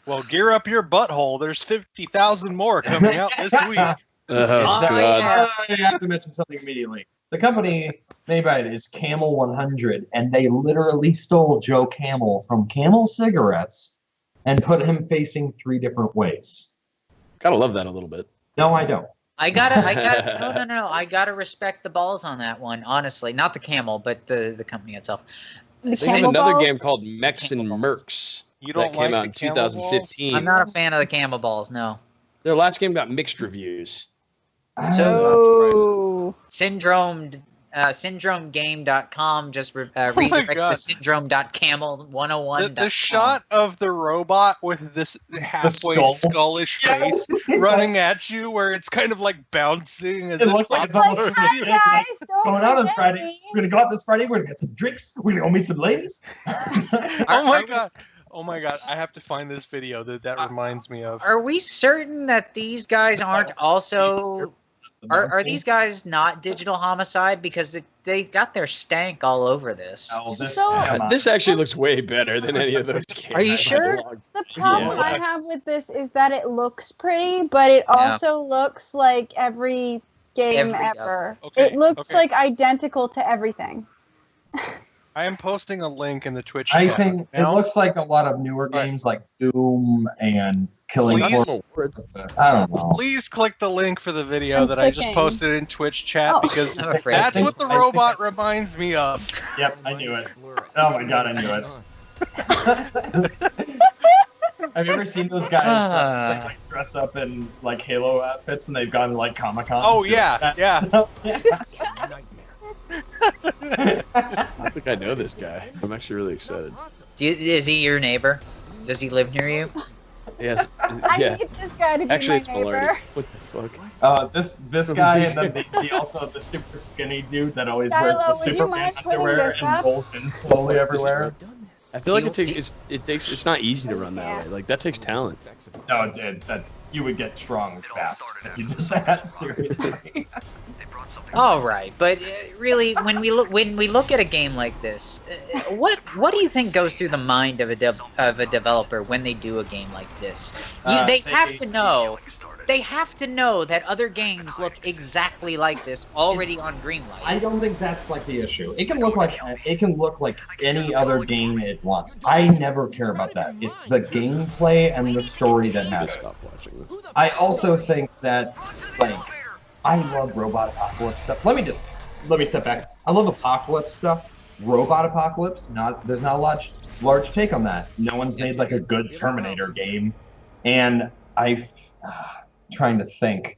Well, gear up your butthole. There's 50,000 more coming out this week. God. I have to mention something immediately. The company made by it is Camel 100, and they literally stole Joe Camel from Camel cigarettes and put him facing 3 different ways. Gotta love that a little bit. No, I don't. I gotta respect the balls on that one, honestly. Not the Camel, but the company itself. They have another game called Mechs and Mercs that came out in 2015. I'm not a fan of the Camel balls, no. Their last game got mixed reviews. So syndromegame.com just redirects to syndrome.camel101.com. The shot of the robot with this halfway skullish face running at you, where it's kind of like bouncing as it looks like it's almost going out on Friday. We're gonna go out this Friday. We're gonna get some drinks. We're gonna go meet some ladies. Oh my god, I have to find this video that reminds me of. Are we certain that these guys aren't also... Are these guys not Digital Homicide? Because they got their stank all over this. This actually looks way better than any of those games. Are you sure? The problem I have with this is that it looks pretty, but it also looks like every game ever. It looks like identical to everything. I am posting a link in the Twitch chat. I think it looks like a lot of newer games like Doom and Killing Floor. I don't know. Please click the link for the video that I just posted in Twitch chat because that's what the robot reminds me of. Yep, I knew it. Oh my god, I knew it. Have you ever seen those guys that dress up in like Halo outfits and they've gone to like Comic-Con? Oh yeah, yeah. I think I know this guy. I'm actually really excited. Is he your neighbor? Does he live near you? Yes. I need this guy to be actually, my neighbor. What the fuck? This guy and then also the super skinny dude that always wears the Superman underwear and rolls in slowly everywhere. I feel like it's not easy to run that way. Like that takes talent. No, it did. You would get strong fast if you did that. Seriously. All right, but really, when we look at a game like this, what do you think goes through the mind of a developer when they do a game like this? They have to know. They have to know that other games look exactly like this already on Greenlight. I don't think that's like the issue. It can look like any other game it wants. I never care about that. It's the gameplay and the story that matters. Stop watching this. I also think that I love robot apocalypse stuff. Let me step back. I love apocalypse stuff. Robot apocalypse, there's not a large take on that. No one's made like a good Terminator game, and trying to think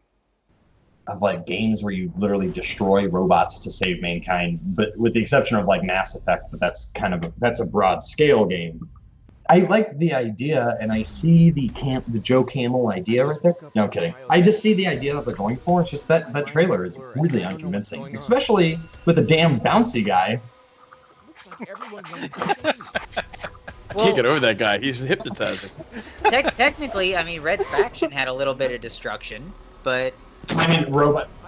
of like games where you literally destroy robots to save mankind, but with the exception of like Mass Effect, but that's a broad scale game. I like the idea, and I see the Joe Camel idea right there. No, I'm kidding. I just see the idea that they're going for. It's just that trailer is really unconvincing, especially with the damn bouncy guy. Can't get over that guy. He's hypnotizing. Technically, I mean, Red Faction had a little bit of destruction, but I mean,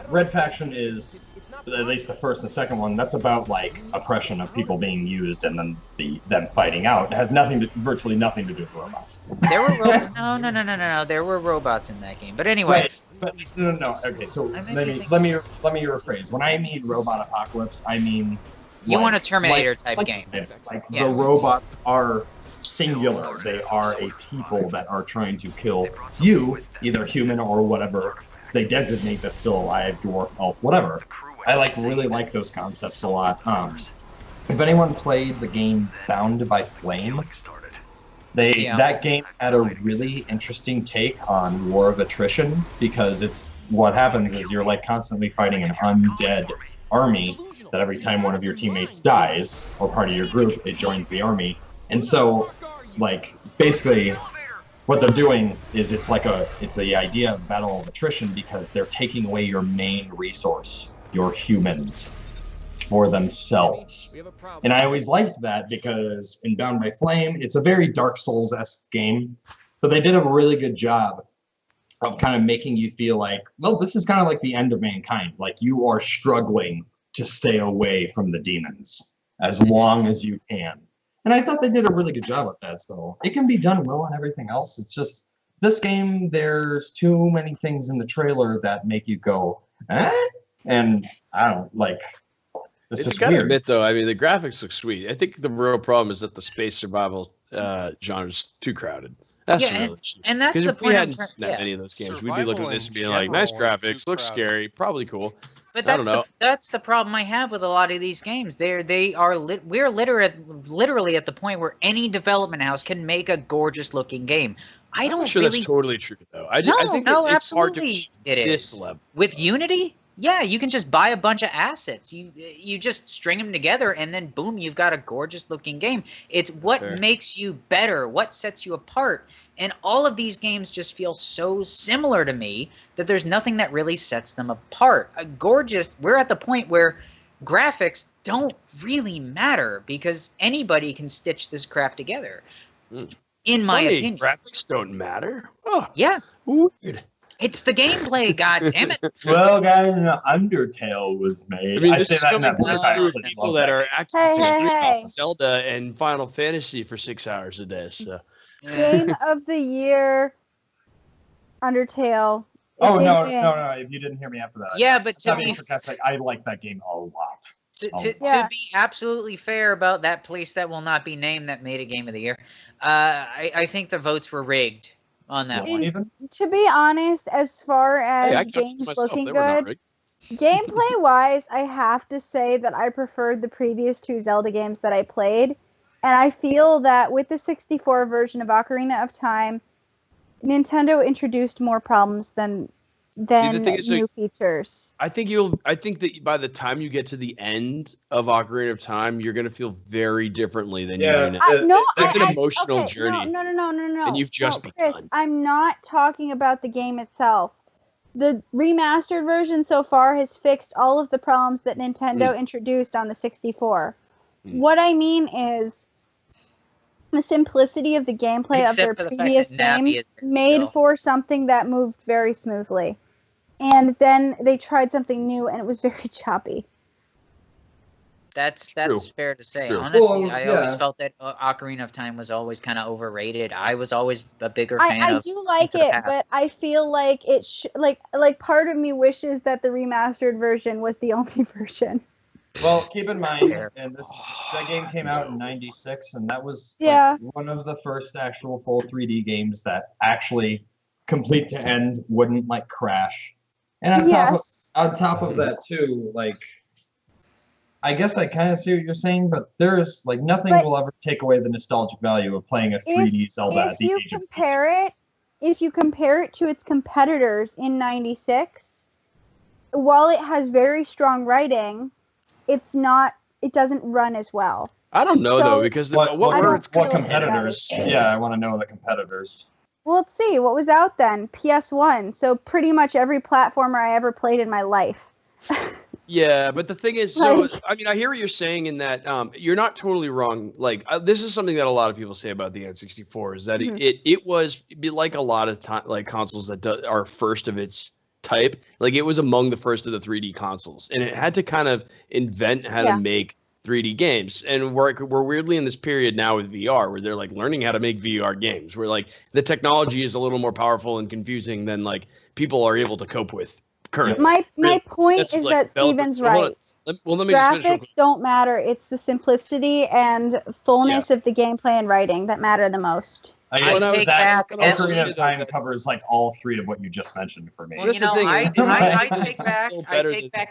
Red Faction is, at least the first and second one, that's about like oppression of people being used and then them fighting out. It has virtually nothing to do with robots. There were no. There were robots in that game. But anyway. But no. Okay, so let me rephrase. When I mean robot apocalypse, I mean you want a Terminator type game. The robots are singular. They are a people that are trying to kill you, either human or whatever they designate that's still alive, dwarf, elf, whatever. I really like those concepts a lot. If anyone played the game Bound by Flame, that game had a really interesting take on war of attrition, because what happens is you're like constantly fighting an undead army that every time one of your teammates dies or part of your group, it joins the army. And so like basically what they're doing is it's the idea of battle of attrition, because they're taking away your main resource, your humans, for themselves. And I always liked that, because in Bound by Flame, it's a very Dark Souls-esque game, but they did a really good job of kind of making you feel like, well, this is kind of like the end of mankind. Like you are struggling to stay away from the demons as long as you can. And I thought they did a really good job with that. So it can be done well on everything else. It's just this game, there's too many things in the trailer that make you go, eh? And I don't like. It's just gotta weird. admit, though, I mean, the graphics look sweet. I think the real problem is that the space survival genre is too crowded. That's the real issue. And that's the point. If we hadn't seen any of those games, Survival we'd be looking at this and being like, nice graphics, looks scary, probably cool. But that's the problem I have with a lot of these games. We're literally at the point where any development house can make a gorgeous looking game. I'm not sure that's totally true, though. I think it's hard to achieve this level. With Unity, yeah, you can just buy a bunch of assets. You just string them together, and then boom, you've got a gorgeous looking game. It's what makes you better, what sets you apart. And all of these games just feel so similar to me that there's nothing that really sets them apart. We're at the point where graphics don't really matter, because anybody can stitch this crap together. In my opinion. Graphics don't matter? Oh, yeah. Weird. It's the gameplay, goddammit. Well, guys, Undertale was made. I mean, this is coming from people that are actively Zelda and Final Fantasy for 6 hours a day. So. Game of the year, Undertale. Oh, no, if you didn't hear me after that. Yeah, but to be I like that game a lot. To be absolutely fair about that place that will not be named that made a game of the year, I think the votes were rigged on that one. To be honest, as far as games looking good, gameplay-wise, I have to say that I preferred the previous two Zelda games that I played. And I feel that with the 64 version of Ocarina of Time, Nintendo introduced more problems than new features. I think that by the time you get to the end of Ocarina of Time, you're going to feel very differently than you do now. It's an emotional journey. No. And you've just begun. Chris, I'm not talking about the game itself. The remastered version so far has fixed all of the problems that Nintendo introduced on the 64. What I mean is, the simplicity of the gameplay of their previous games made for something that moved very smoothly. and then they tried something new, and it was very choppy. That's fair to say. True. Honestly, I always felt that Ocarina of Time was always kind of overrated. I was always a bigger fan of. I do like it, but I feel like it like part of me wishes that the remastered version was the only version. Well, keep in mind, and that game came out in '96, and that was like one of the first actual full 3D games that actually, complete to end, wouldn't like crash. And on top of that too, like, I guess I kind of see what you're saying, but there's like nothing will ever take away the nostalgic value of playing a 3D Zelda. If you compare it to its competitors in '96, while it has very strong writing, it doesn't run as well. I don't know though, because what competitors? Yeah, I want to know the competitors. Well, let's see what was out then. PS1. So pretty much every platformer I ever played in my life. Yeah, but the thing is, so I mean, I hear what you're saying in that you're not totally wrong. Like this is something that a lot of people say about the N64 is that it was like a lot of like consoles that are first of its type. Like it was among the first of the 3D consoles, and it had to kind of invent how to make 3D games. And we're weirdly in this period now with VR where they're like learning how to make VR games, where like the technology is a little more powerful and confusing than like people are able to cope with currently. My point is that Steven's right. Well, let me Graphics don't matter. It's the simplicity and fullness of the gameplay and writing that matter the most. I take back. Ocarina of Time covers like all three of what you just mentioned for me. Well, I take back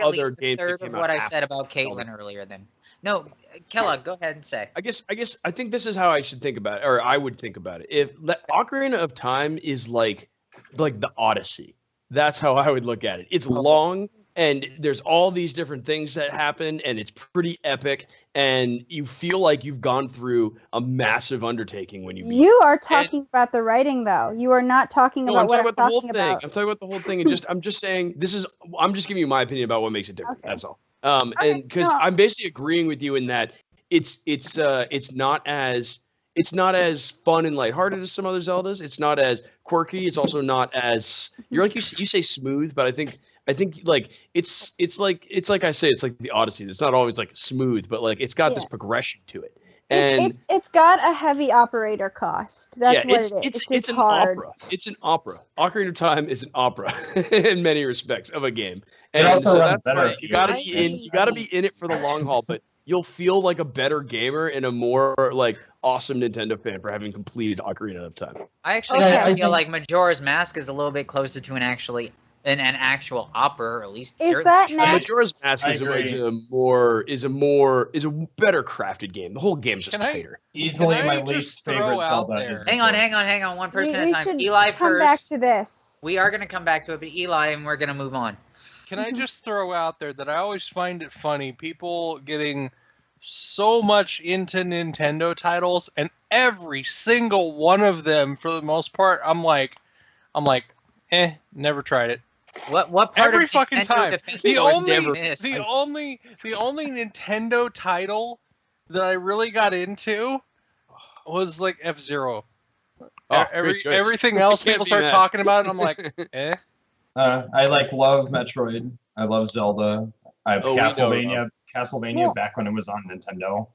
at least a third of what I said about Caitlin earlier. Then no, Kellogg, go ahead and say. I guess I think this is how I should think about it, or I would think about it. If Ocarina of Time is like the Odyssey, that's how I would look at it. It's long, and there's all these different things that happen, and it's pretty epic, and you feel like you've gone through a massive undertaking when you beat You are talking about the writing, though. You are not talking about what I'm talking about. I'm talking about the whole thing, and I'm just saying I'm just giving you my opinion about what makes it different. Okay. That's all. And because I'm basically agreeing with you in that it's not as fun and lighthearted as some other Zeldas. It's not as quirky. It's also not as you say smooth, but I think like it's like I say, it's like the Odyssey. It's not always like smooth, but like it's got this progression to it. And it's got a heavy operator cost. That's what it is. It's an opera. It's an opera. Ocarina of Time is an opera in many respects of a game. And it also so runs that's better. Right. You gotta be in it for the long haul, but you'll feel like a better gamer and a more like awesome Nintendo fan for having completed Ocarina of Time. I actually feel like Majora's Mask is a little bit closer to an actual opera, or at least Majora's Mask is a better crafted game. The whole game's just tighter. Easily my least favorite Zelda. Hang on. One person at a time. Eli come first. Back to this. We are going to come back to it, but Eli, and we're going to move on. Can I just throw out there that I always find it funny, people getting so much into Nintendo titles, and every single one of them, for the most part, I'm like, never tried it. What part every of fucking Nintendo time? The only Nintendo title that I really got into was like F-Zero. Everything else people start talking about, and I'm like, eh. I love Metroid. I love Zelda. I have Castlevania back when it was on Nintendo.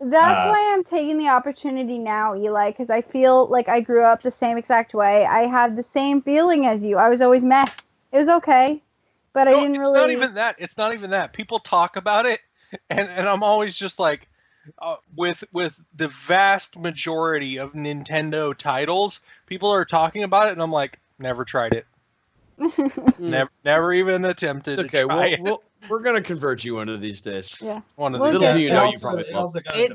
That's why I'm taking the opportunity now, Eli, because I feel like I grew up the same exact way. I had the same feeling as you. I was always meh. It was okay, but I didn't really. It's not even that. People talk about it, and I'm always just like, with the vast majority of Nintendo titles, people are talking about it, and I'm like, never tried it. Never even attempted. Okay, we're gonna convert you one of these days. Yeah, one of these. Little do you know, you probably.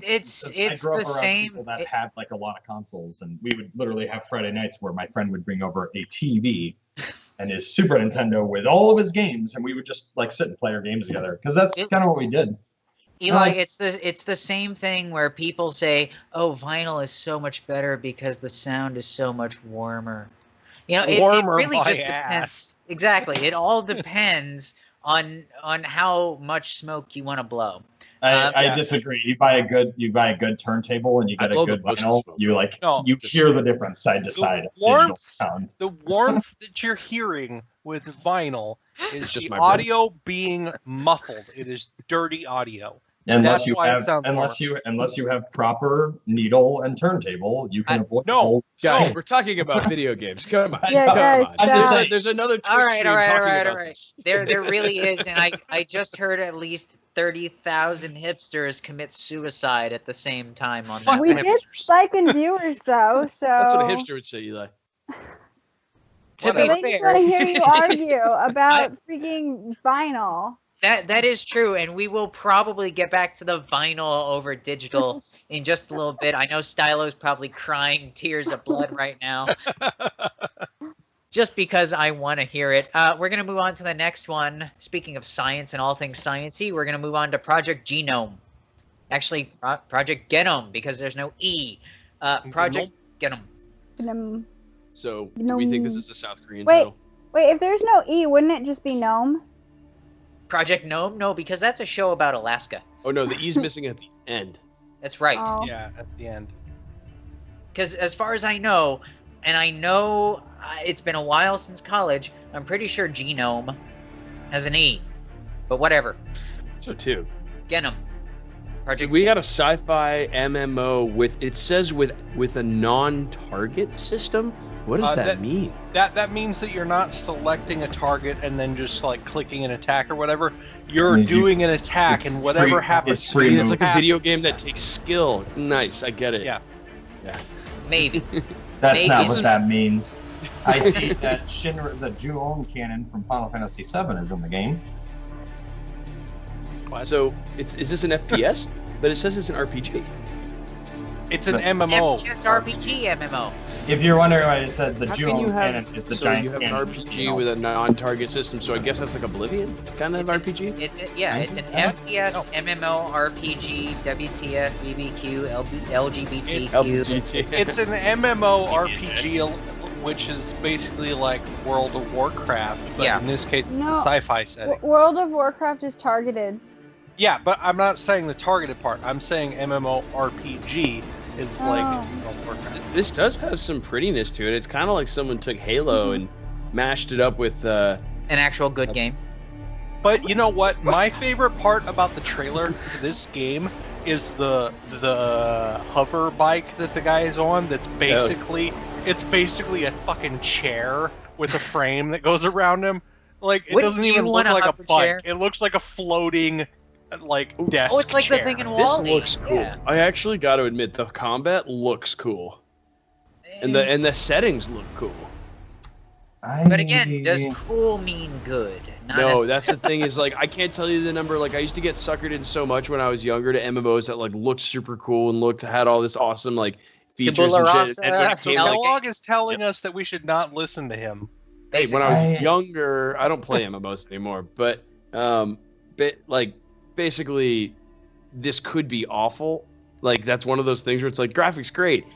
It's the same. People that had like a lot of consoles, and we would literally have Friday nights where my friend would bring over a TV and his Super Nintendo with all of his games, and we would just like sit and play our games together because that's kind of what we did. Eli, it's the same thing where people say, "Oh, vinyl is so much better because the sound is so much warmer." You know, it really just depends. Exactly. It all depends on how much smoke you want to blow. I disagree. You buy a good turntable and you get a good vinyl. You hear the difference side to side. The warmth that you're hearing with vinyl is just the audio being muffled. It is dirty audio. Unless you have proper needle and turntable, you can avoid. No, guys, we're talking about video games. Come on, come on. There's another Twitch stream talking about this. There really is, and I just heard at least 30,000 hipsters commit suicide at the same time on that. We did spike in viewers though, so that's what a hipster would say, Eli. To be fair, I just want to hear you argue about freaking vinyl. That is true, and we will probably get back to the vinyl over digital in just a little bit. I know Stylo's probably crying tears of blood right now, just because I want to hear it. We're going to move on to the next one. Speaking of science and all things sciencey, we're going to move on to Project Genome. Actually, Project Genom, because there's no E. Project Genom. So, do we think this is a South Korean title? Wait, if there's no E, wouldn't it just be Gnome? Project Gnome? No, because that's a show about Alaska. Oh, no, the E's missing at the end. That's right. Oh. Yeah, at the end. Because as far as I know, and I know it's been a while since college, I'm pretty sure Genome has an E. But whatever. So, too. Genom. Project. We got a sci-fi MMO with a non-target system? What does that mean? That means that you're not selecting a target and then just like clicking an attack or whatever. You're doing an attack and whatever happens. It's like a video game that takes skill. Nice, I get it. Yeah. Maybe. That's not what that means. I see that Shinra, the Genom Canaan from Final Fantasy VII, is in the game. What? So is this an FPS? But it says it's an RPG. It's an MMO. FPS RPG MMO. If you're wondering why I said the Genom Canaan is the giant cannon. So you have an RPG with a non-target system, so I guess that's like Oblivion kind of RPG? It's an FPS MMO RPG, WTF, BBQ, LGBTQ. It's an MMO RPG, which is basically like World of Warcraft, but in this case it's a sci-fi setting. World of Warcraft is targeted. Yeah, but I'm not saying the targeted part. I'm saying MMORPG is like World of Warcraft. This does have some prettiness to it. It's kind of like someone took Halo and mashed it up with an actual good game. But you know what? My favorite part about the trailer for this game is the hover bike that the guy is on. That's basically it's basically a fucking chair with a frame that goes around him. Like it doesn't even look like a bike. Chair? It looks like a floating desk. Oh, it's like chair. The thing in WALL-E. This looks cool. Yeah. I actually got to admit, the combat looks cool, and the settings look cool. But again, does cool mean good? No, that's the thing. Is like I can't tell you the number. Like I used to get suckered in so much when I was younger to MMOs that like looked super cool and had all this awesome like features and shit. And Kellogg is telling us that we should not listen to him. Hey, when I was younger, I don't play MMOs anymore, but basically, this could be awful. Like, that's one of those things where it's like, graphics, great.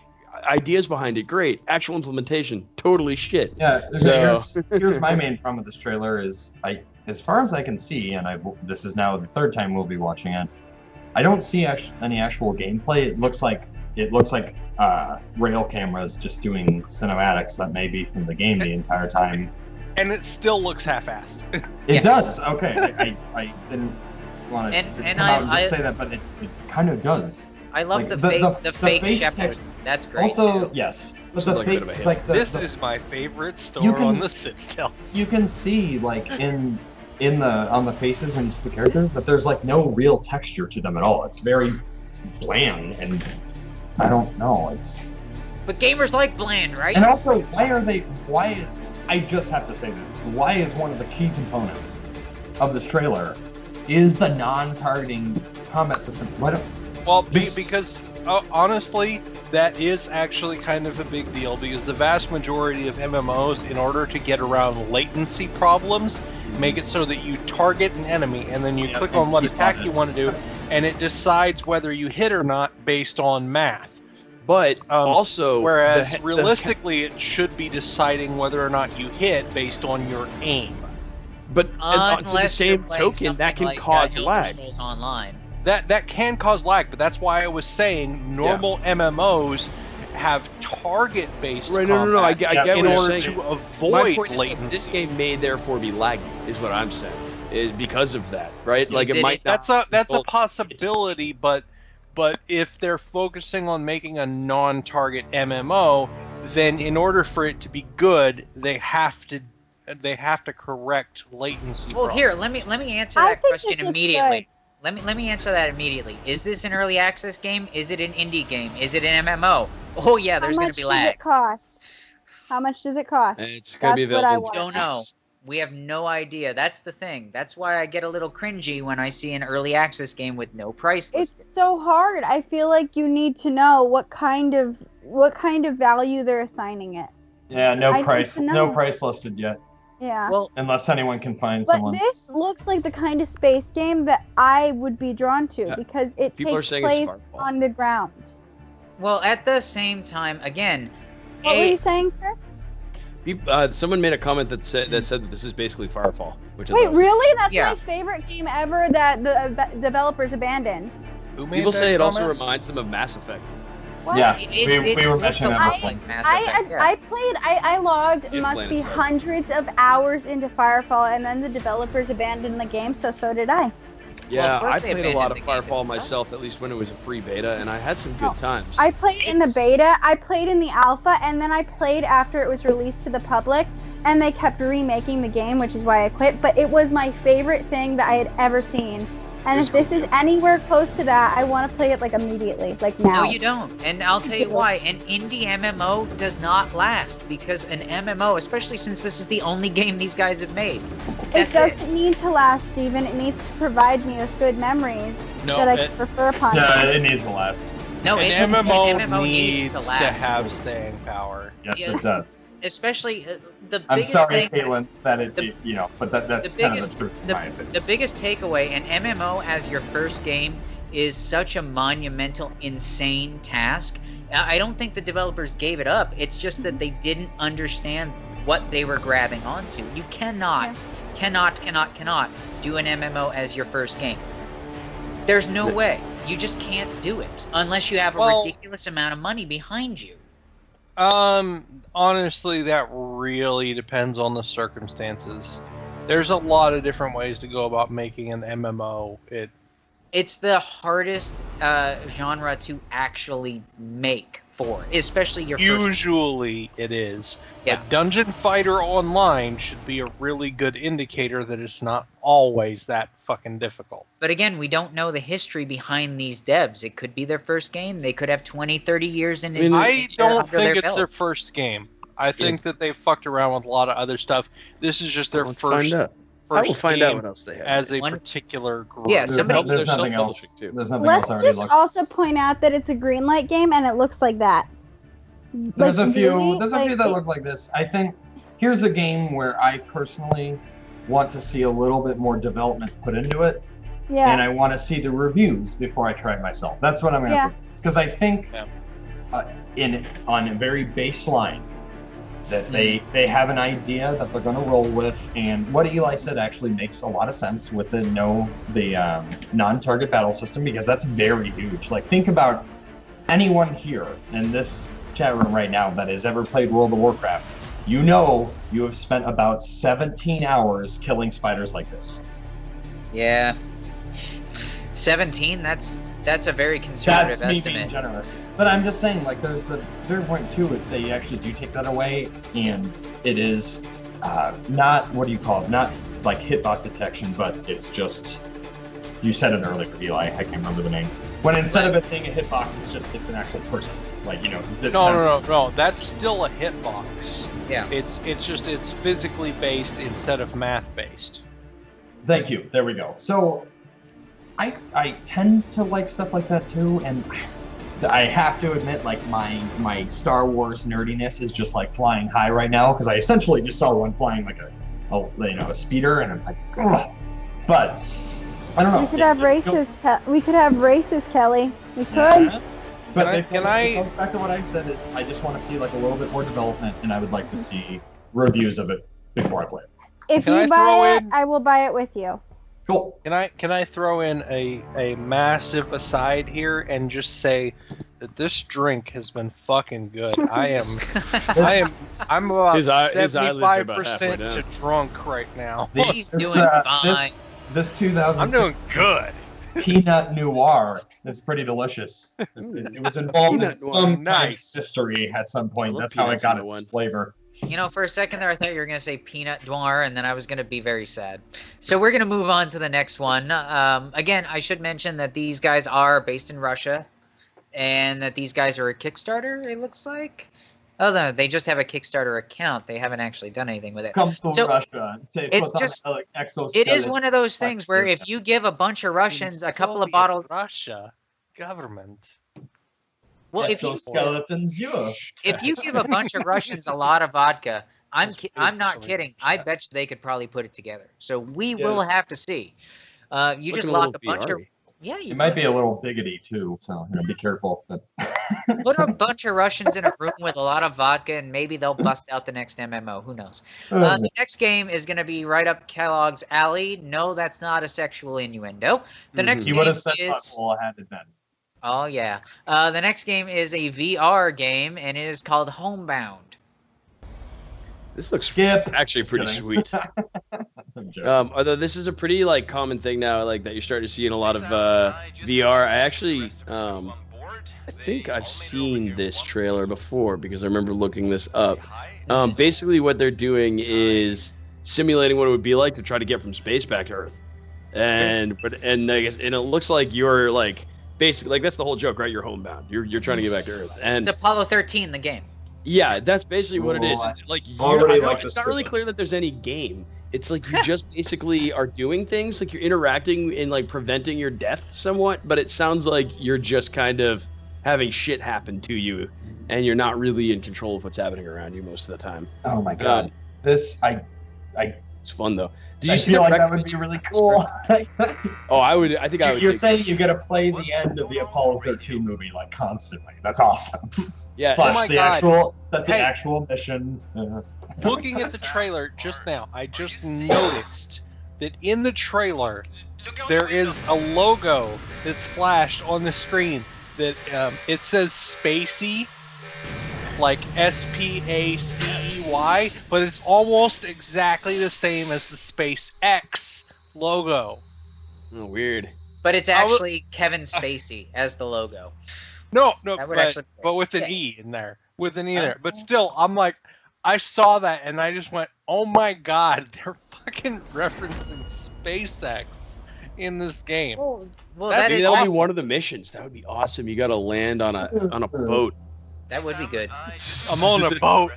Ideas behind it, great. Actual implementation, totally shit. Yeah, so here's my main problem with this trailer is, as far as I can see, and this is now the third time we'll be watching it, I don't see any actual gameplay. It looks like rail cameras just doing cinematics that may be from the game the entire time. And it still looks half-assed. It does. Okay, I didn't want to come out and just say that, but it kind of does. I love the fake shepherd. That's great. Also, yes. But the fake, this is my favorite store on the Citadel. You can see on the faces and just the characters that there's like no real texture to them at all. It's very bland, and I don't know. But gamers like bland, right? And also, why? I just have to say this. Why is one of the key components of this trailer is the non-targeting combat system? Because honestly, that is actually kind of a big deal, because the vast majority of MMOs, in order to get around latency problems, make it so that you target an enemy and then you click on what attack you want to do, and it decides whether you hit or not based on math. But also, realistically, it should be deciding whether or not you hit based on your aim. But to the same token, that can cause lag. Online. That can cause lag, but that's why I was saying normal MMOs have target-based combat. No, I get what you're saying. To avoid latency. This game may therefore be laggy, is what I'm saying. Because of that, right? Like it might not. That's a possibility, but if they're focusing on making a non-target MMO, then in order for it to be good, they have to correct latency. Well, here, let me answer that question immediately. Let me answer that immediately. Is this an early access game? Is it an indie game? Is it an MMO? Oh yeah, there's going to be lag. How much does it cost? It's going to be available. We don't know. We have no idea. That's the thing. That's why I get a little cringy when I see an early access game with no price listed. It's so hard. I feel like you need to know what kind of value they're assigning it. Yeah, no price listed yet. Yeah. Well, unless anyone can find someone. But this looks like the kind of space game that I would be drawn to because it takes place on the ground. Well, at the same time, again. What were you saying, Chris? Someone made a comment that said that this is basically Firefall. Which Wait, really? That's my favorite game ever that the developers abandoned. People say it also reminds them of Mass Effect. What? Yeah, we were mentioning that before. I logged must be hundreds of hours into Firefall, and then the developers abandoned the game, so did I. Yeah, I played a lot of Firefall myself, at least when it was a free beta, and I had some good times. I played in the beta, I played in the alpha, and then I played after it was released to the public, and they kept remaking the game, which is why I quit, but it was my favorite thing that I had ever seen. And if this is anywhere close to that, I want to play it like immediately, like now. No, you don't. And I'll tell you why. An indie MMO does not last because an MMO, especially since this is the only game these guys have made. It doesn't need to last, Steven. It needs to provide me with good memories that I can prefer upon. Yeah, it needs to last. No, an MMO needs to have staying power. Yes, it does. Especially the biggest I'm sorry, thing, Caitlin, that but that's kind of the truth in my opinion. The biggest takeaway, an MMO as your first game is such a monumental, insane task. I don't think the developers gave it up. It's just that they didn't understand what they were grabbing onto. You cannot do an MMO as your first game. There's no way. You just can't do it unless you have a ridiculous amount of money behind you. Honestly, that really depends on the circumstances. There's a lot of different ways to go about making an MMO. It's the hardest genre to actually make for, especially your Usually it is. Yeah. A Dungeon Fighter Online should be a really good indicator that it's not always that fucking difficult. But again, we don't know the history behind these devs. It could be their first game. They could have 20, 30 years in it. I don't think it's their first game. I think that they fucked around with a lot of other stuff. This is just their first. I will find out what else they have as a particular group. Yeah, there's nothing else. There's nothing else. Let's just also point out that it's a Greenlight game and it looks like that. There's a few that look like this. I think here's a game where I personally want to see a little bit more development put into it. Yeah. And I want to see the reviews before I try it myself. That's what I'm going to do. Because I think on a very baseline that they have an idea that they're going to roll with, and what Eli said actually makes a lot of sense with the non-target battle system, because that's very huge. Like, think about anyone here in this chat room right now that has ever played World of Warcraft. You know you have spent about 17 hours killing spiders like this. Yeah. 17? That's a very conservative estimate. That's me being generous. But I'm just saying, like, there's the third point too, if they actually do take that away, and it is not, what do you call it, not like hitbox detection, but it's just, you said it earlier, Eli, I can't remember the name. When instead of it being a hitbox, it's an actual person. Like, you know. No, that's still a hitbox. Yeah. It's physically based instead of math based. Thank you. There we go. So I tend to like stuff like that too, and I have to admit, like, my Star Wars nerdiness is just like flying high right now, because I essentially just saw one flying like a speeder, and I'm like, ugh. But I don't know. We could have races. We could have races, Kelly. We could. Yeah. But it goes back to what I said, is I just want to see like a little bit more development, and I would like to see reviews of it before I play it. If you buy it, I will buy it with you. Cool. Can I throw in a massive aside here and just say that this drink has been fucking good. I'm about 75% to drunk right now. He's doing fine. This 2000. I'm doing good. Peanut Noir is pretty delicious. It was involved in some kind of history at some point. That's how it got its flavor. You know, for a second there, I thought you were going to say Peanut Noir, and then I was going to be very sad. So we're going to move on to the next one. Again, I should mention that these guys are based in Russia, and that these guys are a Kickstarter, it looks like. Oh, no, they just have a Kickstarter account. They haven't actually done anything with it. Come to Russia. It's just, it is one of those things where if you give a bunch of Russians a couple of bottles... Russia government. Well, if you give a bunch of Russians a lot of vodka, I'm not kidding. I bet you they could probably put it together. So we will have to see. You just lock a bunch of... Yeah, you might be a little biggity too, so be careful. Put a bunch of Russians in a room with a lot of vodka, and maybe they'll bust out the next MMO. Who knows? The next game is going to be right up Kellogg's alley. No, that's not a sexual innuendo. The next game is... had it been. Oh yeah. The next game is a VR game, and it is called Homebound. This looks actually pretty sweet. Although this is a pretty common thing now, that you're starting to see in a lot of VR. I actually, I think I've seen this trailer before because I remember looking this up. Basically, what they're doing is simulating what it would be like to try to get from space back to Earth, and it looks like you're basically that's the whole joke, right? You're homebound. You're trying to get back to Earth, and it's Apollo 13, the game. Yeah, that's basically what it is. It's not really clear that there's any game. It's you just basically are doing things, you're interacting and preventing your death somewhat, but it sounds like you're just kind of having shit happen to you, and you're not really in control of what's happening around you most of the time. Oh my god, it's fun though. Did you see that would be really cool? Oh, I think I would. You're saying you got to play the end of the Apollo 13 movie constantly. That's awesome. Yeah. That's the actual mission. Looking at the trailer just now, I just noticed that in the trailer there is a logo that's flashed on the screen that it says Spacey, SPACEY, but it's almost exactly the same as the SpaceX logo. Oh, weird. But it's actually Kevin Spacey as the logo. No, but with an E in there. With an E in there. But still, I saw that and I just went, oh my god, they're fucking referencing SpaceX in this game. Well, that would be one of the missions. That would be awesome. You got to land on a boat. That would be good. I'm on a boat.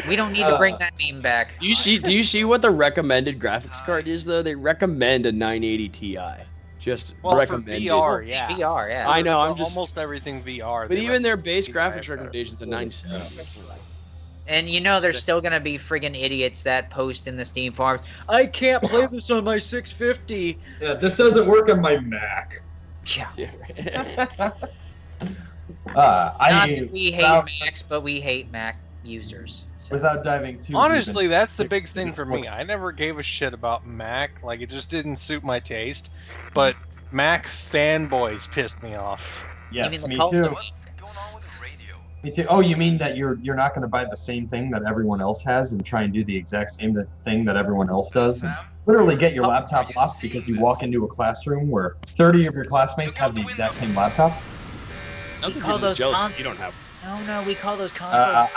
We don't need to bring that meme back. Do you see what the recommended graphics card is though? They recommend a 980 Ti. Just recommended. For VR, yeah. VR, yeah. I know. Almost everything VR. But even their base graphics recommendations are 970. And there's still gonna be friggin' idiots that post in the Steam forums. I can't play this on my 650. Yeah, this doesn't work on my Mac. Yeah. We hate Macs, but we hate Mac users. So. Without diving too honestly, that's the big thing for me. I never gave a shit about Mac. It just didn't suit my taste. But Mac fanboys pissed me off. Yes, me too. Me too. Oh, you mean that you're not going to buy the same thing that everyone else has and try and do the exact same thing that everyone else does? And literally get your laptop lost because you walk into a classroom where 30 of your classmates have the exact same laptop? We call those jealous you don't have. No, we call those consoles.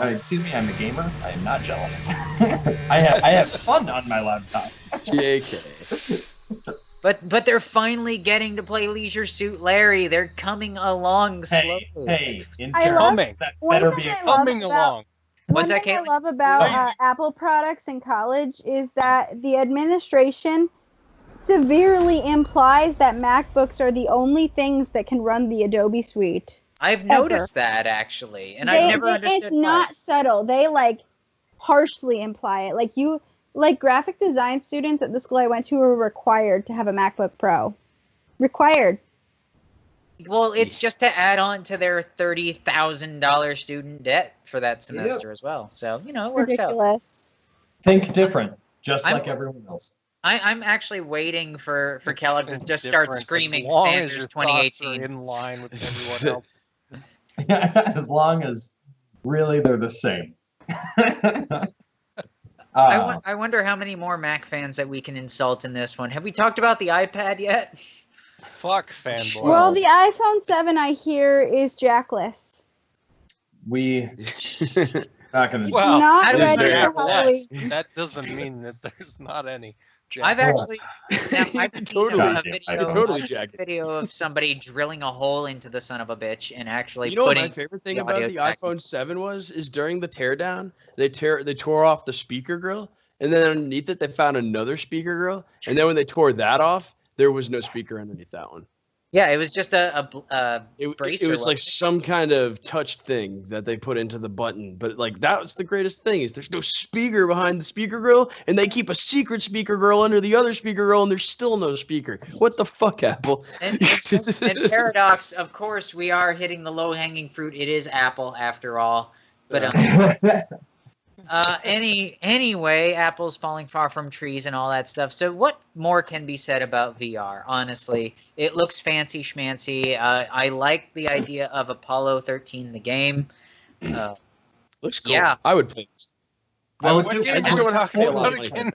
Excuse me, I'm a gamer. I am not jealous. I have fun on my laptops. JK. But they're finally getting to play Leisure Suit Larry. They're coming along slowly. That better be coming along. One thing I love about Apple products in college is that the administration severely implies that MacBooks are the only things that can run the Adobe suite. I've noticed that actually, and I've never understood. It's not subtle. They harshly imply it. Graphic design students at the school I went to were required to have a MacBook Pro. Required. Well, it's just to add on to their $30,000 student debt for that semester as well. So, it works out. Think different, just like everyone else. I'm actually waiting for Caleb to just start screaming Sanders 2018. In line with everyone else. As long as really they're the same. I wonder how many more Mac fans that we can insult in this one. Have we talked about the iPad yet? Fuck fanboys. Well, the iPhone 7 I hear is jackless. We not gonna. Well, not ready for Halloween. that doesn't mean that there's not any. I've actually I've totally video of somebody drilling a hole into the son of a bitch and actually what my favorite thing about the iPhone 7 is during the teardown, they tore off the speaker grill, and then underneath it they found another speaker grill, and then when they tore that off, there was no speaker underneath that one. Yeah, it was just a bracer. It was like some kind of touch thing that they put into the button. But like that was the greatest thing is there's no speaker behind the speaker grill, and they keep a secret speaker grill under the other speaker grill, and there's still no speaker. What the fuck, Apple? And paradox, of course, we are hitting the low-hanging fruit. It is Apple after all. But anyway, Apple's falling far from trees and all that stuff. So what more can be said about VR? Honestly, it looks fancy schmancy. I like the idea of Apollo 13, the game. Looks cool. Yeah, I would play this. Well, I just don't have to.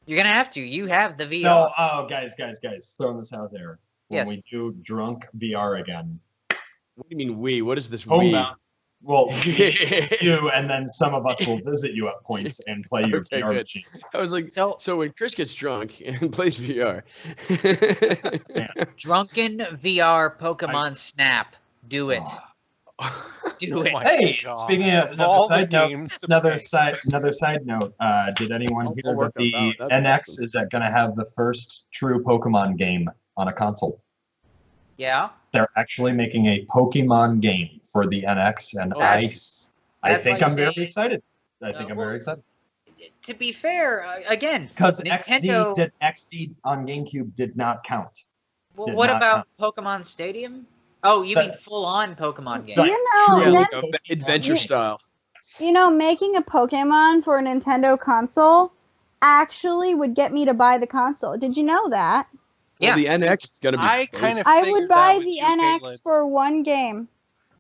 You're gonna have to. You have the VR. No, guys, throwing this out there. When Yes. we do drunk VR again. What do you mean we? What is this Homebound. Well, you and then some of us will visit you at points and play your VR good. machine. I was like, so when Chris gets drunk and plays VR. Drunken VR Pokemon Snap. Do it. Do it. Hey, God. speaking of another side note, did anyone hear that the NX is going to have the first true Pokemon game on a console? Yeah. They're actually making a Pokemon game for the NX, and I think I'm very excited. I think I'm very excited. To be fair, again, because Nintendo XD on GameCube did not count. Well, what about Pokemon Stadium? Oh, you mean full-on Pokemon game? Adventure style. Making a Pokemon for a Nintendo console actually would get me to buy the console. Did you know that? Well, the NX is gonna be. I would buy the NX Caitlin. For one game,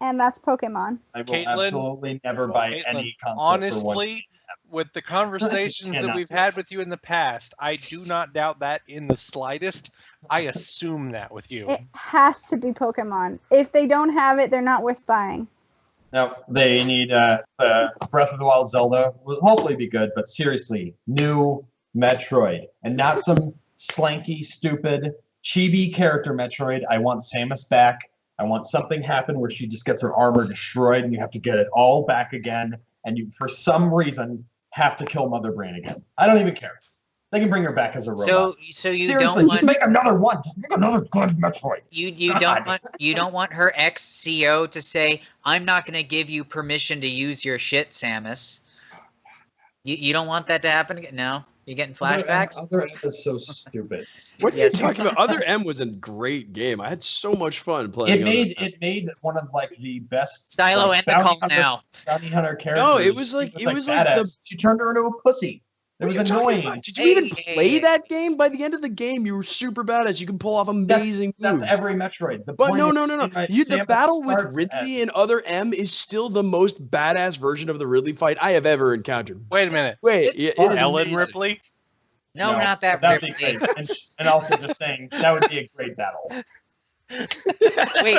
and that's Pokemon. I will absolutely never buy any console. Honestly, with the conversations that we've had with you in the past, I do not doubt that in the slightest. I assume that with you. It has to be Pokemon. If they don't have it, they're not worth buying. No, they need Breath of the Wild Zelda. Will hopefully be good, but seriously, new Metroid, and not some slanky, stupid, chibi character Metroid. I want Samus back. I want something happen where she just gets her armor destroyed and you have to get it all back again, and you, for some reason, have to kill Mother Brain again. I don't even care. They can bring her back as a robot. So you seriously, don't just make another one. Just make another good Metroid. You don't want her ex-CO to say, "I'm not going to give you permission to use your shit, Samus." You don't want that to happen again? No. You getting flashbacks? Other M is so stupid. What are you talking about? Other M was a great game. I had so much fun playing. It made one of the best Stylo and the call now. Bounty hunter characters. No, it was like she turned her into a pussy. It was annoying. Did you even play that game? By the end of the game, you were super badass. You can pull off amazing moves. That's every Metroid. But no. The battle with Ridley and Other M is still the most badass version of the Ridley fight I have ever encountered. Wait a minute. Ellen Ripley? No, not that Ripley. And also just saying, that would be a great battle. Wait,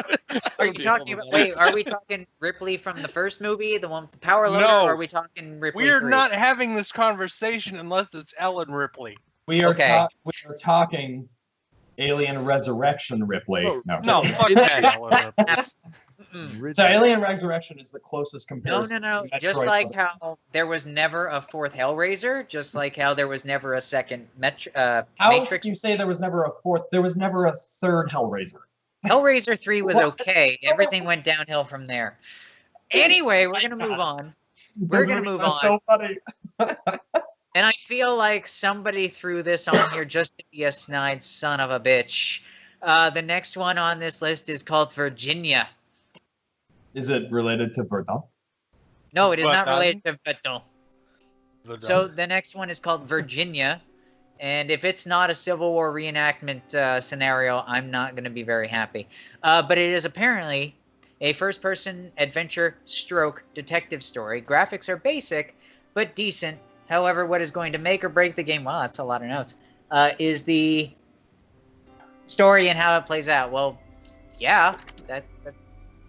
are we talking Ripley from the first movie, the one with the power loader, or are we talking Ripley? We're not having this conversation unless it's Ellen Ripley. We are talking Alien Resurrection Ripley. No, fuck that. So Alien Resurrection is the closest comparison. No. Just like how there was never a fourth Hellraiser, just like how there was never a second Matrix. How can you say there was never a fourth? There was never a third Hellraiser. Hellraiser 3 was okay. Everything went downhill from there. Anyway, we're gonna move on. So funny. And I feel like somebody threw this on here just to be a snide son of a bitch. The next one on this list is called Virginia. Is it related to Verdun? No, it is not related to Verdun. So the next one is called Virginia. And if it's not a Civil War reenactment scenario, I'm not going to be very happy. But it is apparently a first-person adventure stroke detective story. Graphics are basic, but decent. However, what is going to make or break the game, wow, that's a lot of notes, is the story and how it plays out. Well, yeah.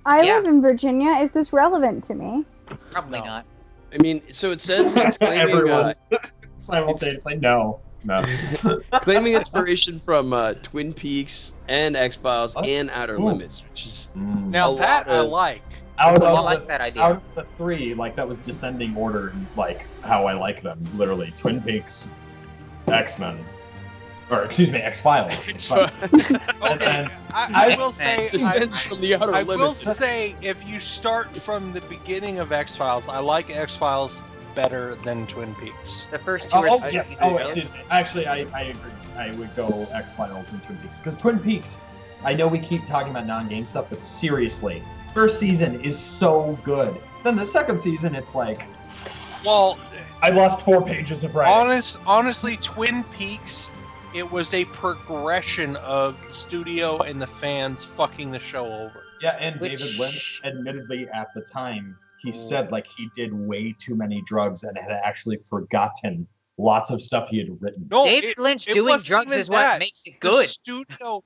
I live in Virginia. Is this relevant to me? Probably not. I mean, so it says it's claiming... simultaneously, no. Claiming inspiration from Twin Peaks and X-Files and Outer Limits, which is now that I like. I like that idea. Out of the three, like that was descending order, like how I like them. Literally, Twin Peaks, X-Men, or excuse me, X-Files. Okay, I will say, descends from the Outer Limits. I will say, if you start from the beginning of X-Files, I like X-Files better than Twin Peaks. The first two. Yes. Oh, excuse me. Actually, I agree. I would go X-Files and Twin Peaks because Twin Peaks. I know we keep talking about non-game stuff, but seriously, first season is so good. Then the second season, it's like, well, I lost 4 pages of writing. Honestly, Twin Peaks, it was a progression of the studio and the fans fucking the show over. Yeah, and David Lynch, admittedly at the time, he said like he did way too many drugs and had actually forgotten lots of stuff he had written. No, David Lynch doing drugs is what makes it good. The studio,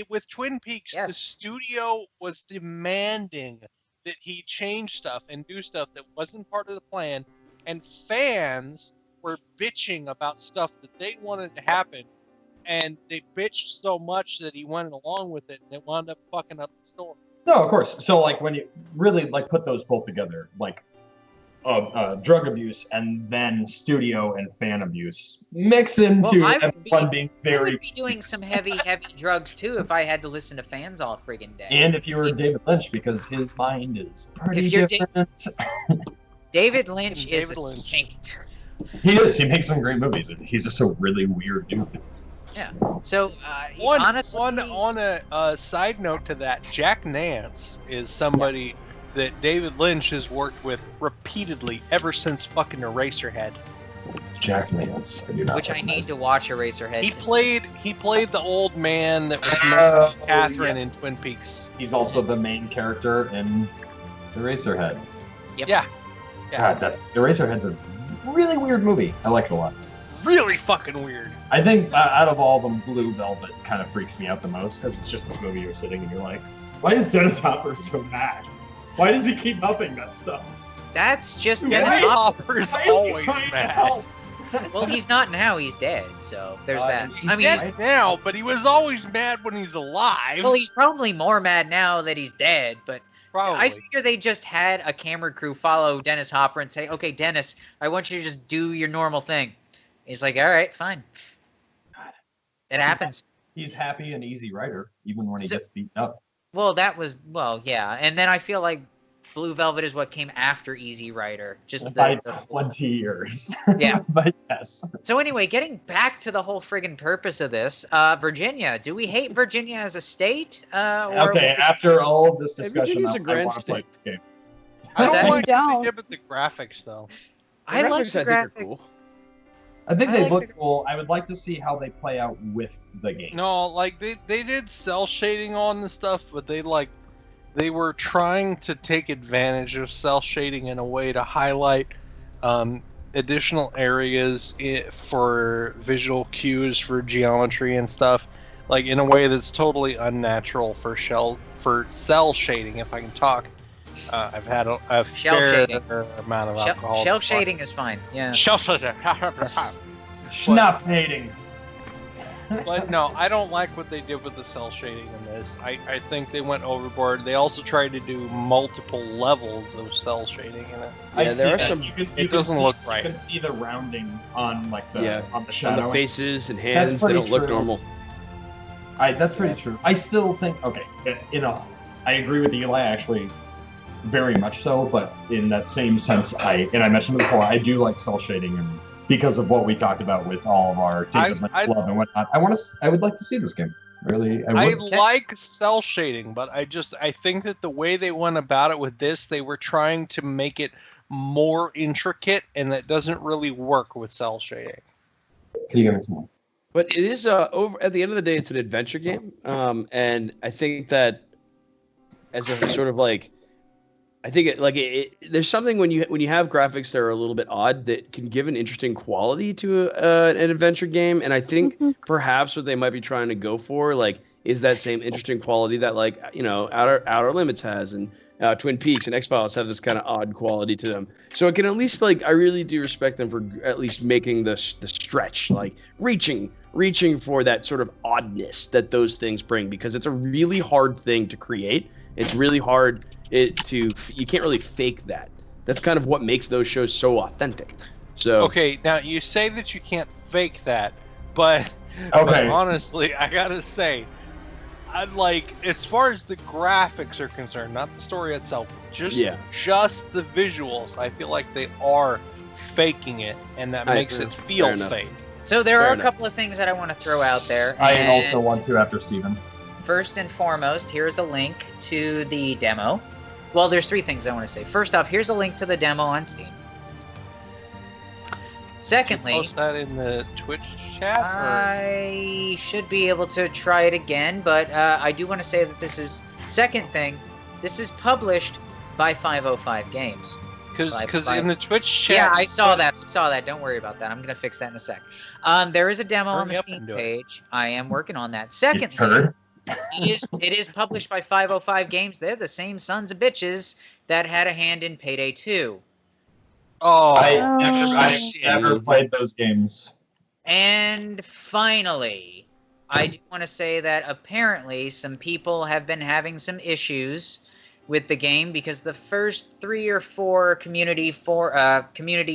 with Twin Peaks, the studio was demanding that he change stuff and do stuff that wasn't part of the plan, and fans were bitching about stuff that they wanted to happen, and they bitched so much that he went along with it, and it wound up fucking up the story. No, of course. So, like, when you really like put those both together, like drug abuse and then studio and fan abuse mix into everyone being very. I would be doing some heavy drugs too if I had to listen to fans all friggin' day. And if you were David Lynch, because his mind is pretty different. David Lynch is a saint. He is. He makes some great movies, and he's just a really weird dude. Yeah. So, honestly, on a side note to that, Jack Nance is somebody that David Lynch has worked with repeatedly ever since fucking Eraserhead. Jack Nance, I do not. Which I need to watch Eraserhead. He played the old man that was married to Catherine in Twin Peaks. He's also the main character in Eraserhead. Yep. Yeah. God, that Eraserhead's a really weird movie. I like it a lot. Really fucking weird. I think out of all of them, Blue Velvet kind of freaks me out the most because it's just this movie you're sitting and you're like, why is Dennis Hopper so mad? Why does he keep upping that stuff? That's just Dennis Hopper's always mad. Well, he's not now. He's dead. So there's that. He's dead now, but he was always mad when he's alive. Well, he's probably more mad now that he's dead, but probably. I figure they just had a camera crew follow Dennis Hopper and say, okay, Dennis, I want you to just do your normal thing. He's like, all right, fine. It happens. He's happy and easy writer, even when he gets beaten up. Well, yeah. And then I feel like Blue Velvet is what came after Easy Rider. Just by 20 years. Yeah. But yes. So anyway, getting back to the whole friggin' purpose of this, Virginia. Do we hate Virginia as a state? Okay, after all of this discussion, Virginia's a grand want to play this game. I don't like what they did with the graphics, though. I like the graphics. Cool. I think they look cool. I would like to see how they play out with the game. No, like they did cell shading on the stuff, but they were trying to take advantage of cell shading in a way to highlight additional areas for visual cues for geometry and stuff, like in a way that's totally unnatural for cell shading. If I can talk, I've had a fair amount of alcohol. Shell shading is fine. Yeah. Shell shading. Schnapphating. But no, I don't like what they did with the cell shading in this. I think they went overboard. They also tried to do multiple levels of cell shading in it. Yeah, there are some. It doesn't look right. You can see the rounding on on the shadow. On the faces and hands, they don't look normal. That's pretty true. I still think I agree with Eli actually, very much so. But in that same sense, I mentioned it before. I do like cell shading and. Because of what we talked about with all of our David Lynch love and whatnot, I would like to see this game. Really, I like cell shading, but I think that the way they went about it with this, they were trying to make it more intricate, and that doesn't really work with cell shading. Can you give me some more? But it is over at the end of the day, it's an adventure game, and I think that as a sort of like, I think there's something when you have graphics that are a little bit odd that can give an interesting quality to an adventure game, and I think perhaps what they might be trying to go for is that same interesting quality that Outer Limits has, and Twin Peaks and X-Files have this kind of odd quality to them. So it can at least I really do respect them for at least making the stretch, reaching for that sort of oddness that those things bring, because it's a really hard thing to create. It's really hard you can't really fake that. That's kind of what makes those shows so authentic. So okay, now you say that you can't fake that, but honestly, I gotta say, as far as the graphics are concerned, not the story itself, just the visuals, I feel like they are faking it, and that makes it feel fake. So there are a couple of things that I want to throw out there. I also want to after Steven. First and foremost, here's a link to the demo. Well, there's three things I want to say. First off, here's a link to the demo on Steam. Secondly, did you post that in the Twitch chat? I should be able to try it again, but I do want to say that this is published by 505 Games. Because in the Twitch chat... Yeah, I saw that. Don't worry about that. I'm going to fix that in a sec. There is a demo on the Steam page. I am working on that. Secondly, it is published by 505 Games. They're the same sons of bitches that had a hand in Payday 2. Oh, I never played those games. And finally, I do want to say that apparently some people have been having some issues with the game because the first 3 or 4 community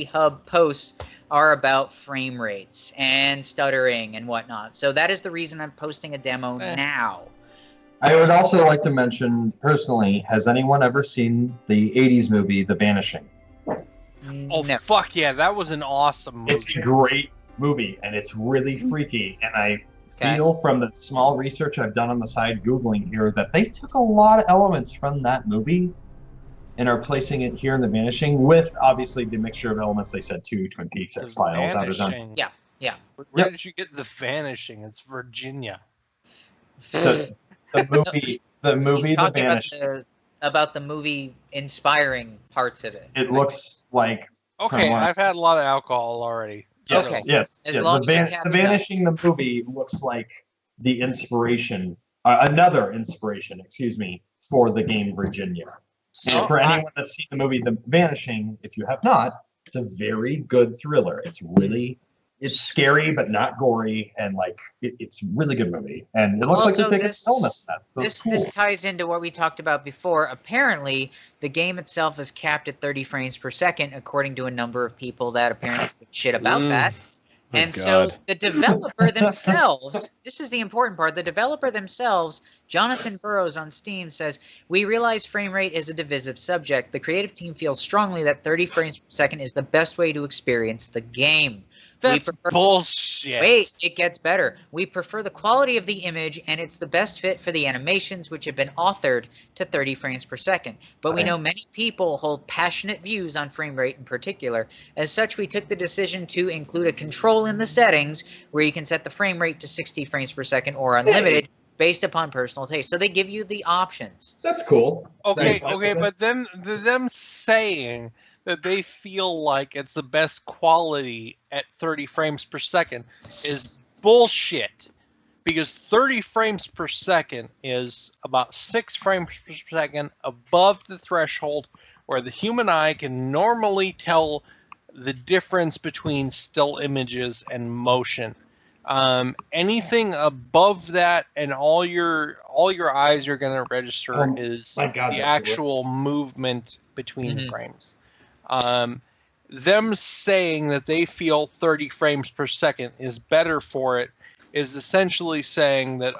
hub posts are about frame rates and stuttering and whatnot. So that is the reason I'm posting a demo now. I would also like to mention, personally, has anyone ever seen the 80s movie, The Vanishing? Oh, no. Fuck yeah, that was an awesome movie. It's a great movie, and it's really freaky, and I feel from the small research I've done on the side Googling here that they took a lot of elements from that movie and are placing it here in The Vanishing with, obviously, the mixture of elements they said too, Twin Peaks, X-Files, Outer Zone. Yeah. Where did you get The Vanishing? It's Virginia. The movie The Vanishing. About the movie inspiring parts of it. It looks like... Okay, I've had a lot of alcohol already. Yes. The Vanishing, the movie, looks like the inspiration, another inspiration, for the game Virginia. So for anyone that's seen the movie The Vanishing, if you have not, it's a very good thriller. It's scary but not gory, and it's a really good movie. And it looks like they're taking elements of that. So this ties into what we talked about before. Apparently, the game itself is capped at 30 frames per second, according to a number of people that apparently give shit about that. And so the developer themselves, this is the important part, the developer themselves, Jonathan Burrows on Steam says, "We realize frame rate is a divisive subject. The creative team feels strongly that 30 frames per second is the best way to experience the game. That's bullshit. Wait, it gets better. We prefer the quality of the image, and it's the best fit for the animations, which have been authored to 30 frames per second. But we know many people hold passionate views on frame rate in particular. As such, we took the decision to include a control in the settings where you can set the frame rate to 60 frames per second or unlimited based upon personal taste." So they give you the options. That's cool. Okay, but then them saying that they feel like it's the best quality at 30 frames per second is bullshit. Because 30 frames per second is about 6 frames per second above the threshold where the human eye can normally tell the difference between still images and motion. Anything above that and all your eyes are going to register is the actual movement between frames. Them saying that they feel 30 frames per second is better for it is essentially saying that,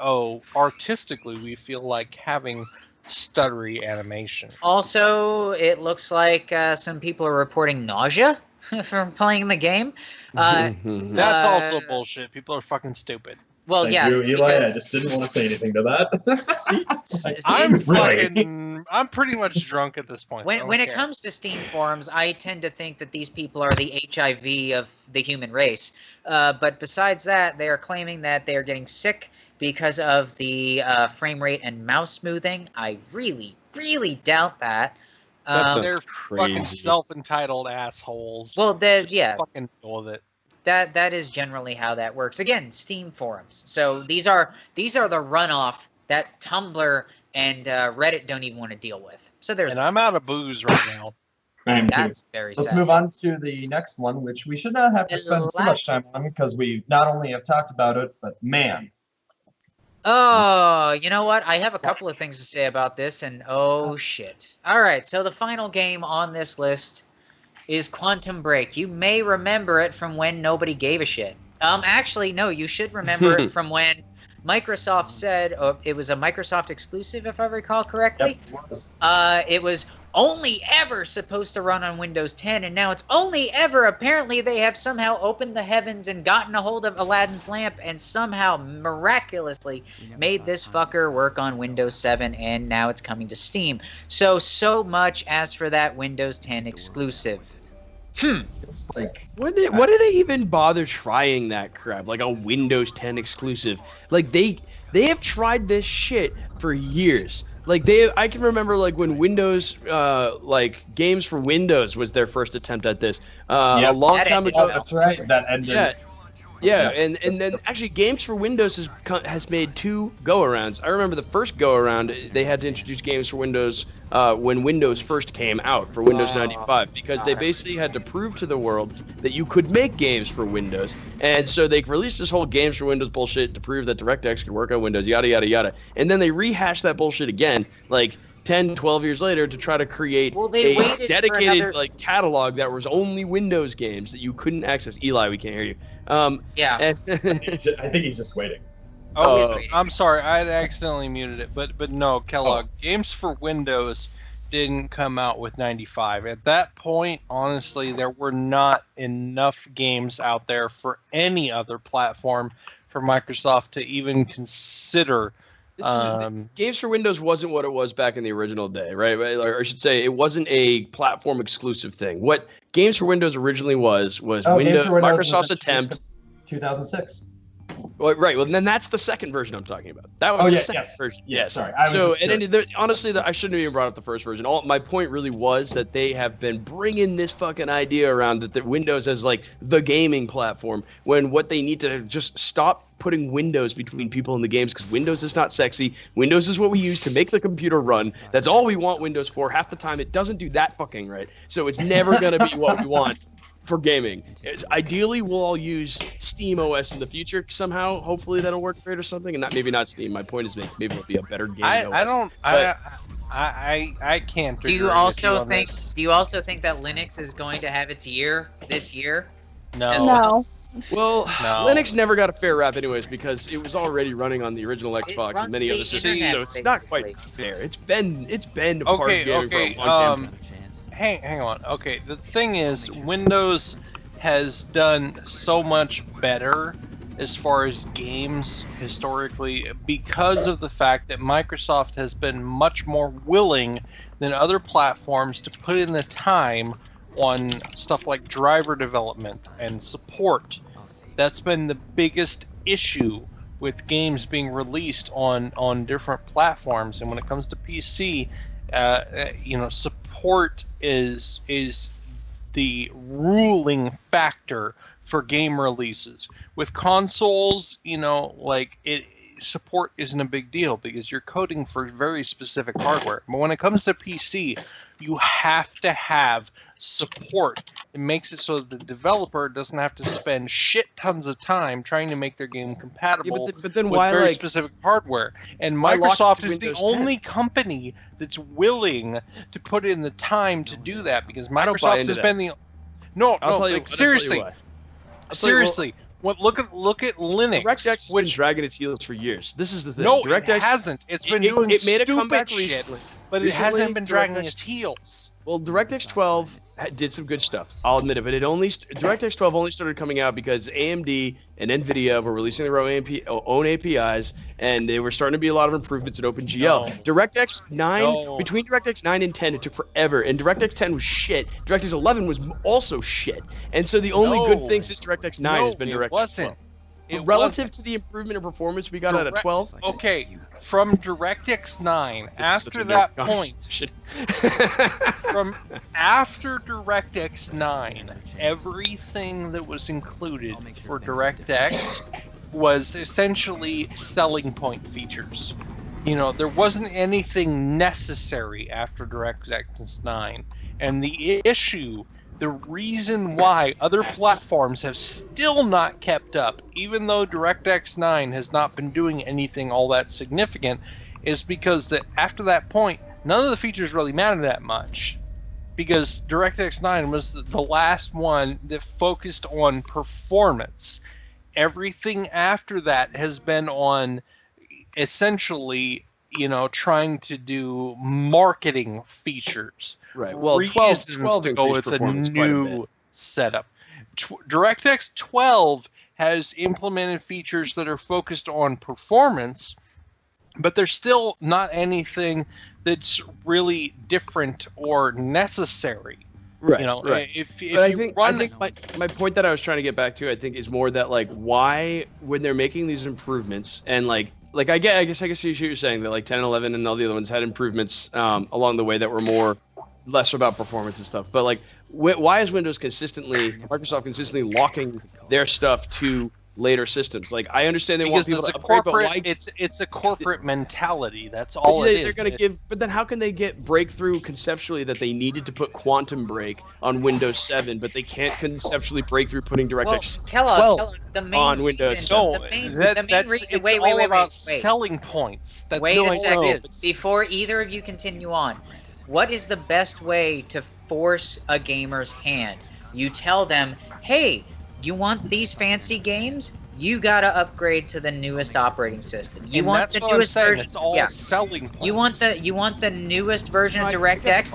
artistically we feel like having stuttery animation. Also, it looks like some people are reporting nausea from playing the game. That's also bullshit. People are fucking stupid. Well, Thank yeah, you, Eli. because... I just didn't want to say anything to that. I'm pretty much drunk at this point. When it comes to Steam forums, I tend to think that these people are the HIV of the human race. But besides that, they are claiming that they are getting sick because of the frame rate and mouse smoothing. I really, really doubt that. They're fucking self-entitled assholes. Well, yeah. Fucking deal with it. That is generally how that works. Again, Steam forums. So these are the runoff that Tumblr and Reddit don't even want to deal with. So there's. And I'm out of booze right now. That's very sad. Let's move on to the next one, which we should not have to spend too much time on because we not only have talked about it, but man. Oh, you know what? I have a couple of things to say about this, and oh shit. All right, so the final game on this list is Quantum Break. You may remember it from when nobody gave a shit. Actually, no, you should remember it from when Microsoft said it was a Microsoft exclusive, if I recall correctly. Yep, it was only ever supposed to run on Windows 10, and now it's only ever. Apparently, they have somehow opened the heavens and gotten a hold of Aladdin's lamp and somehow miraculously made this fucker work on Windows 7, and now it's coming to Steam. So much as for that Windows 10 exclusive. It's like, what do they even bother trying that crap? Like a Windows 10 exclusive? Like they have tried this shit for years. Like I can remember like when Windows, like Games for Windows was their first attempt at this. A long time ago. That's right. That ended. Yeah, and then actually Games for Windows has made 2 go-arounds. I remember the first go-around, they had to introduce Games for Windows when Windows first came out for Windows 95, because they basically had to prove to the world that you could make games for Windows. And so they released this whole Games for Windows bullshit to prove that DirectX could work on Windows, yada, yada, yada. And then they rehashed that bullshit again, like 10, 12 years later to try to create a dedicated like catalog that was only Windows games that you couldn't access. Eli, we can't hear you. Yeah. I think he's just waiting. I'm sorry, I had accidentally muted it, but no, Kellogg. Games for Windows didn't come out with 95. At that point, honestly, there were not enough games out there for any other platform for Microsoft to even consider. Games for Windows wasn't what it was back in the original day, right? Or I should say, it wasn't a platform exclusive thing. What Games for Windows originally was Windows, Microsoft's attempt. 2006. Well, right. Well, then that's the second version I'm talking about. That was the second version. Yes. Sorry. Honestly, I shouldn't have even brought up the first version. My point really was that they have been bringing this fucking idea around that Windows as like the gaming platform, when what they need to just stop putting Windows between people in the games, because Windows is not sexy. Windows is what we use to make the computer run. That's all we want Windows for. Half the time, it doesn't do that fucking right. So it's never going to be what we want for gaming. Ideally, we'll all use Steam OS in the future somehow. Hopefully that'll work great or something. And maybe not Steam. My point is maybe it'll be a better gaming OS. I can't. Do you also think that Linux is going to have its year this year? No. Well, no. Linux never got a fair rap anyways, because it was already running on the original Xbox and many other systems, so it's not quite fair. It's been a part of gaming for a long time. Hang on. Okay, the thing is, Windows has done so much better as far as games historically because of the fact that Microsoft has been much more willing than other platforms to put in the time on stuff like driver development and support. That's been the biggest issue with games being released on different platforms. And when it comes to PC, support is the ruling factor for game releases. With consoles, support isn't a big deal because you're coding for very specific hardware. But when it comes to PC, you have to have support. It makes it so that the developer doesn't have to spend shit tons of time trying to make their game compatible with very specific hardware. And Microsoft is the only company that's willing to put in the time to do that, because Microsoft has been the seriously. Look at Linux. DirectX has been dragging its heels for years. This is the thing. No, DirectX it hasn't. It's been doing it made a stupid comeback shit. But it hasn't been dragging its heels. Well, DirectX 12 did some good stuff. I'll admit it, but DirectX 12 only started coming out because AMD and NVIDIA were releasing their own APIs, and they were starting to be a lot of improvements in OpenGL. No. DirectX 9, between DirectX 9 and 10, it took forever, and DirectX 10 was shit. DirectX 11 was also shit. And so the only good thing since DirectX 9 has been DirectX 12. Relative to the improvement in performance we got out of 12? Okay, from DirectX 9, after that point, from after DirectX 9, everything that was included for DirectX was essentially selling point features. You know, there wasn't anything necessary after DirectX 9. And the issue, the reason why other platforms have still not kept up, even though DirectX 9 has not been doing anything all that significant, is because that after that point, none of the features really mattered that much. Because DirectX 9 was the last one that focused on performance. Everything after that has been on essentially, you know, trying to do marketing features. Right. Well, 12 to go with a new setup. DirectX 12 has implemented features that are focused on performance, but there's still not anything that's really different or necessary. Right. You know, right. I think my point that I was trying to get back to, I think, is more that, like, why, when they're making these improvements, and like I guess you see what you're saying, that like 10 and 11 and all the other ones had improvements along the way that were less about performance and stuff. But like, why is Microsoft consistently locking their stuff to later systems? Like, I understand they want people to upgrade, but why? It's a corporate mentality. That's all it is. They're going to give, but then how can they get breakthrough conceptually that they needed to put Quantum Break on Windows 7, but they can't conceptually break through putting DirectX 12 on Windows 7? It's all about selling points. That's wait a second. Before either of you continue on, what is the best way to force a gamer's hand? You tell them, hey, you want these fancy games? You gotta upgrade to the newest operating system. You want the newest version. It's all selling points. You want the newest version of DirectX,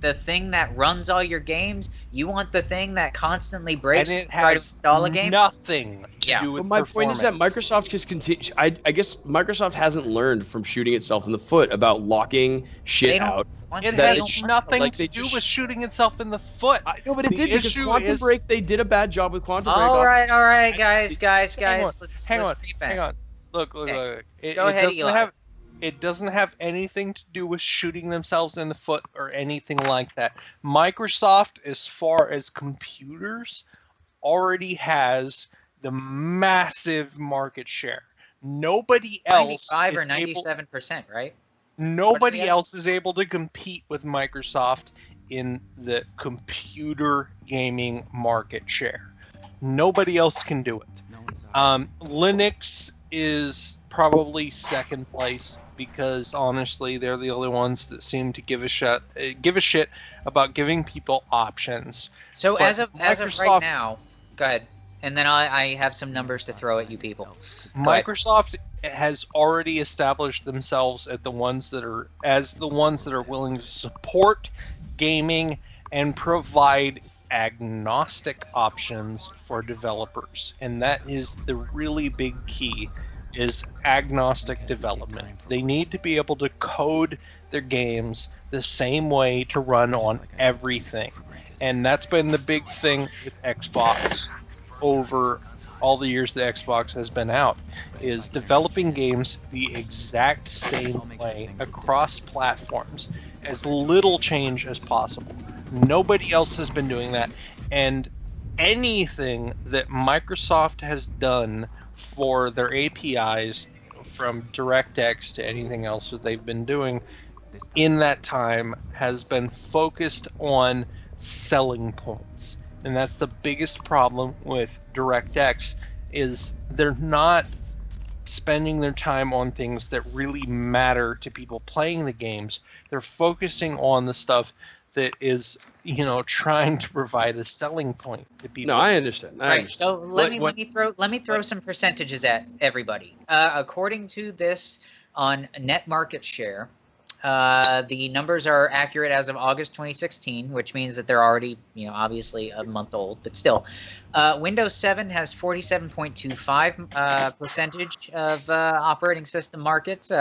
the thing that runs all your games. You want the thing that constantly breaks and it try to install a game. Nothing to do with my point is that Microsoft just continues. I guess Microsoft hasn't learned from shooting itself in the foot about locking shit out. It has nothing to do with shooting itself in the foot. I know, but it did, because Quantum Break, they did a bad job with Quantum Break. All right, guys. Hang on. Look. Go ahead, Eli. It doesn't have anything to do with shooting themselves in the foot or anything like that. Microsoft, as far as computers, already has the massive market share. Nobody else 95 or 97%, right? Nobody else is able to compete with Microsoft in the computer gaming market share. Nobody else can do it. Linux is probably second place because, honestly, they're the only ones that seem to give a shit about giving people options. So as of right now, go ahead. And then I have some numbers to throw at you people. Microsoft has already established themselves as the ones that are willing to support gaming and provide agnostic options for developers. And that is the really big key, is agnostic development. They need to be able to code their games the same way to run on everything. And that's been the big thing with Xbox over all the years the Xbox has been out, is developing games the exact same way across platforms, as little change as possible. Nobody else has been doing that, and anything that Microsoft has done for their APIs, from DirectX to anything else that they've been doing in that time, has been focused on selling points. And that's the biggest problem with DirectX, is they're not spending their time on things that really matter to people playing the games. They're focusing on the stuff that is, trying to provide a selling point to people. No, I understand. So let me throw some percentages at everybody. According to this, on net market share, The numbers are accurate as of August 2016, which means that they're already, obviously a month old, but still. Windows 7 has 47.25 percentage of operating system markets.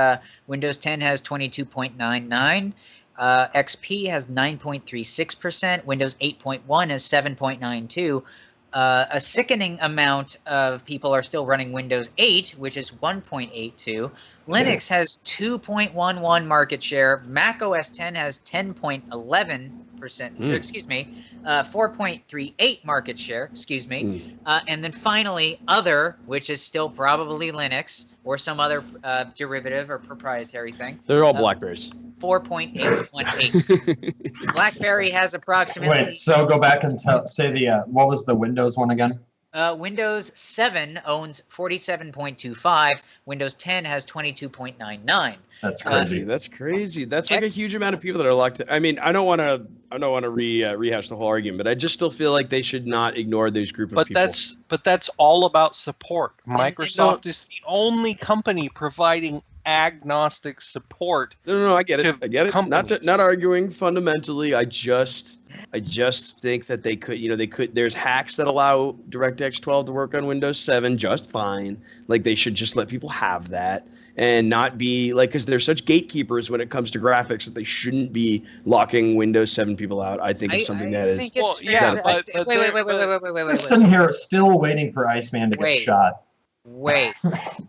Windows 10 has 22.99. XP has 9.36%. Windows 8.1 has 7.92. A sickening amount of people are still running Windows 8, which is 1.82. Linux has 2.11 market share. Mac OS 10 has 10.11%. Excuse me, 4.38 market share. Excuse me. And then finally, other, which is still probably Linux or some other derivative or proprietary thing. They're all Blackberries. 4.818. BlackBerry has approximately. Wait, so go back and say the what was the Windows one again? Windows 7 owns 47.25. Windows 10 has 22.99. That's crazy. That's crazy. That's like a huge amount of people that are locked in. I mean, I don't want to rehash the whole argument, but I just still feel like they should not ignore those group of people. But that's all about support. Microsoft is the only company providing agnostic support. No, I get it. Not arguing fundamentally. I just think that they could. There's hacks that allow DirectX 12 to work on Windows 7 just fine. Like they should just let people have that and not be like, because they're such gatekeepers when it comes to graphics that they shouldn't be locking Windows 7 people out. I think it's something that is. Wait. Just sitting here still waiting for Iceman to get shot. Wait.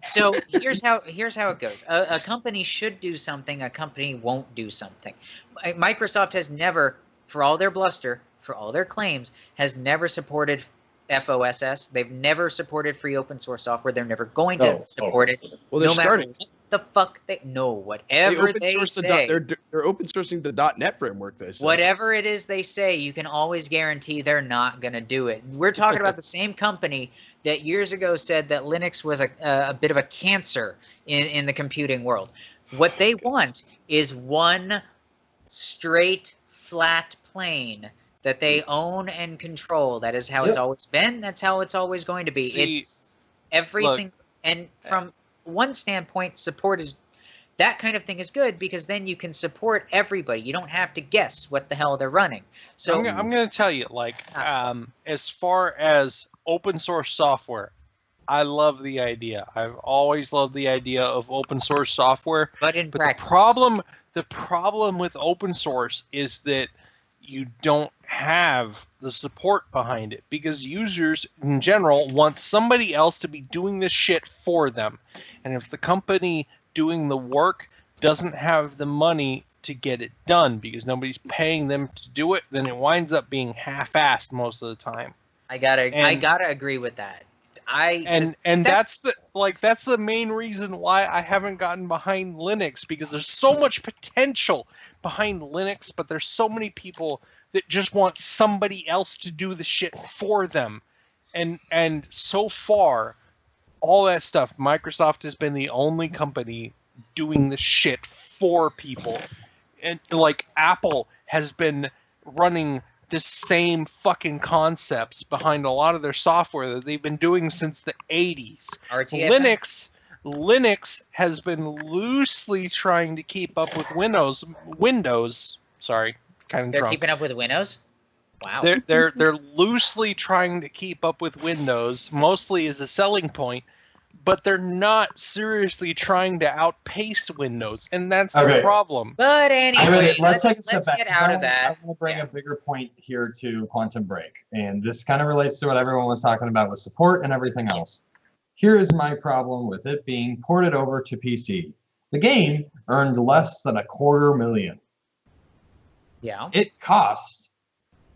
So here's how it goes. A company should do something. A company won't do something. Microsoft has never, for all their bluster, for all their claims, has never supported FOSS. They've never supported free open source software. They're never going to support it. Well, they're starting. What the fuck whatever they say. They're open sourcing the .NET framework. They say. Whatever it is they say, you can always guarantee they're not going to do it. We're talking about the same company that years ago said that Linux was a bit of a cancer in the computing world. What they want is one straight, flat plane that they own and control. That is how it's always been. That's how it's always going to be. It's everything. Look, and from one standpoint, support is that kind of thing is good because then you can support everybody. You don't have to guess what the hell they're running. So I'm going to tell you, as far as open source software, I love the idea. I've always loved the idea of open source software. But practice, the problem with open source is that you don't have the support behind it because users in general want somebody else to be doing this shit for them. And if the company doing the work doesn't have the money to get it done because nobody's paying them to do it, then it winds up being half-assed most of the time. I gotta agree with that. That's the main reason why I haven't gotten behind Linux, because there's so much potential behind Linux, but there's so many people that just want somebody else to do the shit for them. And so far, all that stuff, Microsoft has been the only company doing the shit for people. And like Apple has been running the same fucking concepts behind a lot of their software that they've been doing since the 80s. Linux has been loosely trying to keep up with Windows. Sorry, kind of They're drunk. keeping up with Windows? Wow. They're loosely trying to keep up with Windows, mostly as a selling point, but they're not seriously trying to outpace Windows, and that's the problem. But anyway, let's get out of that. I want to bring a bigger point here to Quantum Break, and this kind of relates to what everyone was talking about with support and everything else. Here is my problem with it being ported over to PC. The game earned less than $250,000. Yeah. It costs,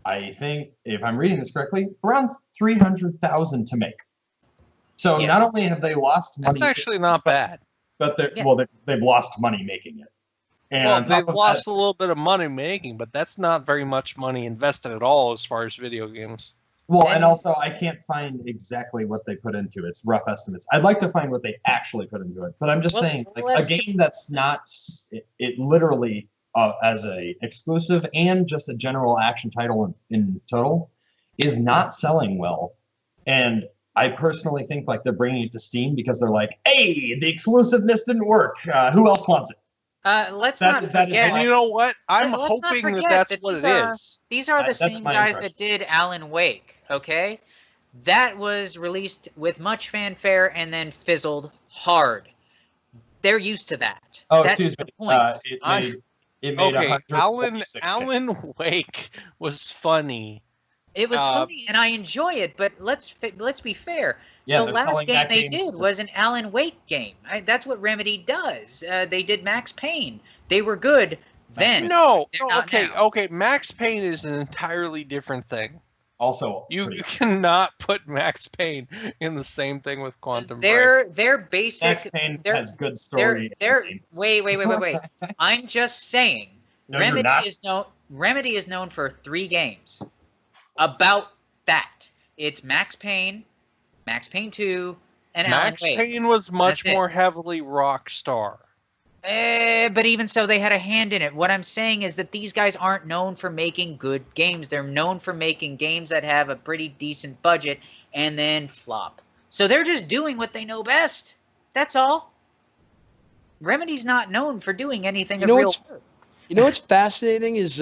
I think, if I'm reading this correctly, around $300,000 to make. So not only have they lost money, that's actually not bad. But they've lost money making it. And they've lost a little bit of money making, but that's not very much money invested at all as far as video games. Well, and also I can't find exactly what they put into it. It's rough estimates. I'd like to find what they actually put into it, but I'm just saying, like a game that's not it literally as a exclusive and just a general action title in total is not selling well. And I personally think like they're bringing it to Steam because they're like, hey, the exclusiveness didn't work. Who else wants it? Let's not forget. And you know what? I'm hoping that's what it is. These are the same guys that did Alan Wake, okay? That was released with much fanfare and then fizzled hard. They're used to that. Oh, That's excuse me. It made okay, Alan Wake was funny. It was funny, and I enjoy it, but let's be fair. Yeah, the last game they did was an Alan Wake game. That's what Remedy does. They did Max Payne. They were good then. Okay. Max Payne is an entirely different thing. Also, you cannot put Max Payne in the same thing with Quantum Break. Their basic. Max Payne has good story. Wait. I'm just saying. No, Remedy is known for 3 games. About that, it's Max Payne, Max Payne 2, and Alan Wake. Max Payne was much more heavily Rockstar. But even so, they had a hand in it. What I'm saying is that these guys aren't known for making good games. They're known for making games that have a pretty decent budget and then flop. So they're just doing what they know best. That's all. Remedy's not known for doing anything of real work. You know what's fascinating is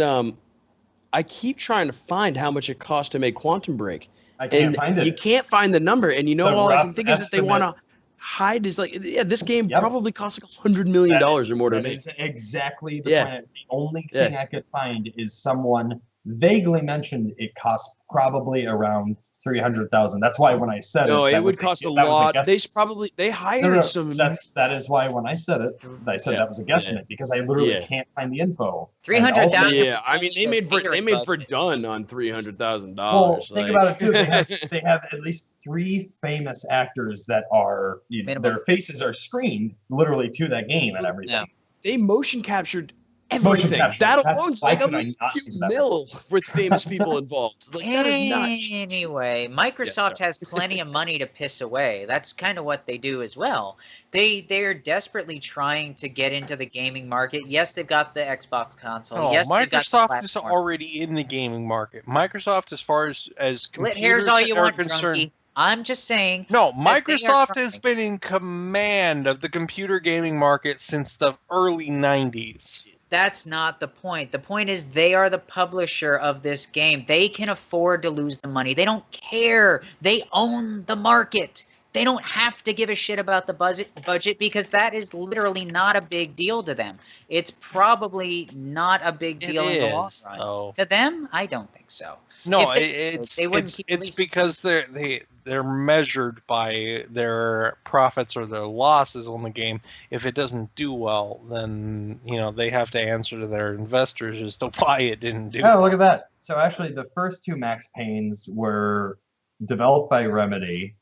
I keep trying to find how much it costs to make Quantum Break. I can't find it. You can't find the number, and all I can think is that they want to hide is this game probably costs like $100 million or more to make. That is exactly the plan. The only thing I could find is someone vaguely mentioned it costs probably around $300,000. That's why when I said it would cost a lot. They hired some. That is why when I said it, I said that was a guesstimate because I literally can't find the info. $300,000. Yeah, I mean they made Verdun on $300,000. Well, think about it too. They have at least 3 famous actors that are their faces are screened literally to that game and everything. Yeah. They motion captured everything. That alone's like a few mil with famous people involved. That is nuts. Anyway, Microsoft has plenty of money to piss away. That's kind of what they do as well. They're desperately trying to get into the gaming market. Yes, they've got the Xbox console. Yes, Microsoft is already in the gaming market. Microsoft, as far as split hairs all you want, concerned. I'm just saying. No, Microsoft has been in command of the computer gaming market since the early 90s. That's not the point. The point is they are the publisher of this game. They can afford to lose the money. They don't care. They own the market. They don't have to give a shit about the budget because that is literally not a big deal to them. It's probably not a big deal in the long run. Oh. To them, I don't think so. No, it's because they're measured by their profits or their losses on the game. If it doesn't do well, then they have to answer to their investors as to why it didn't do well. Oh, look at that. So actually the first 2 Max Paynes were developed by Remedy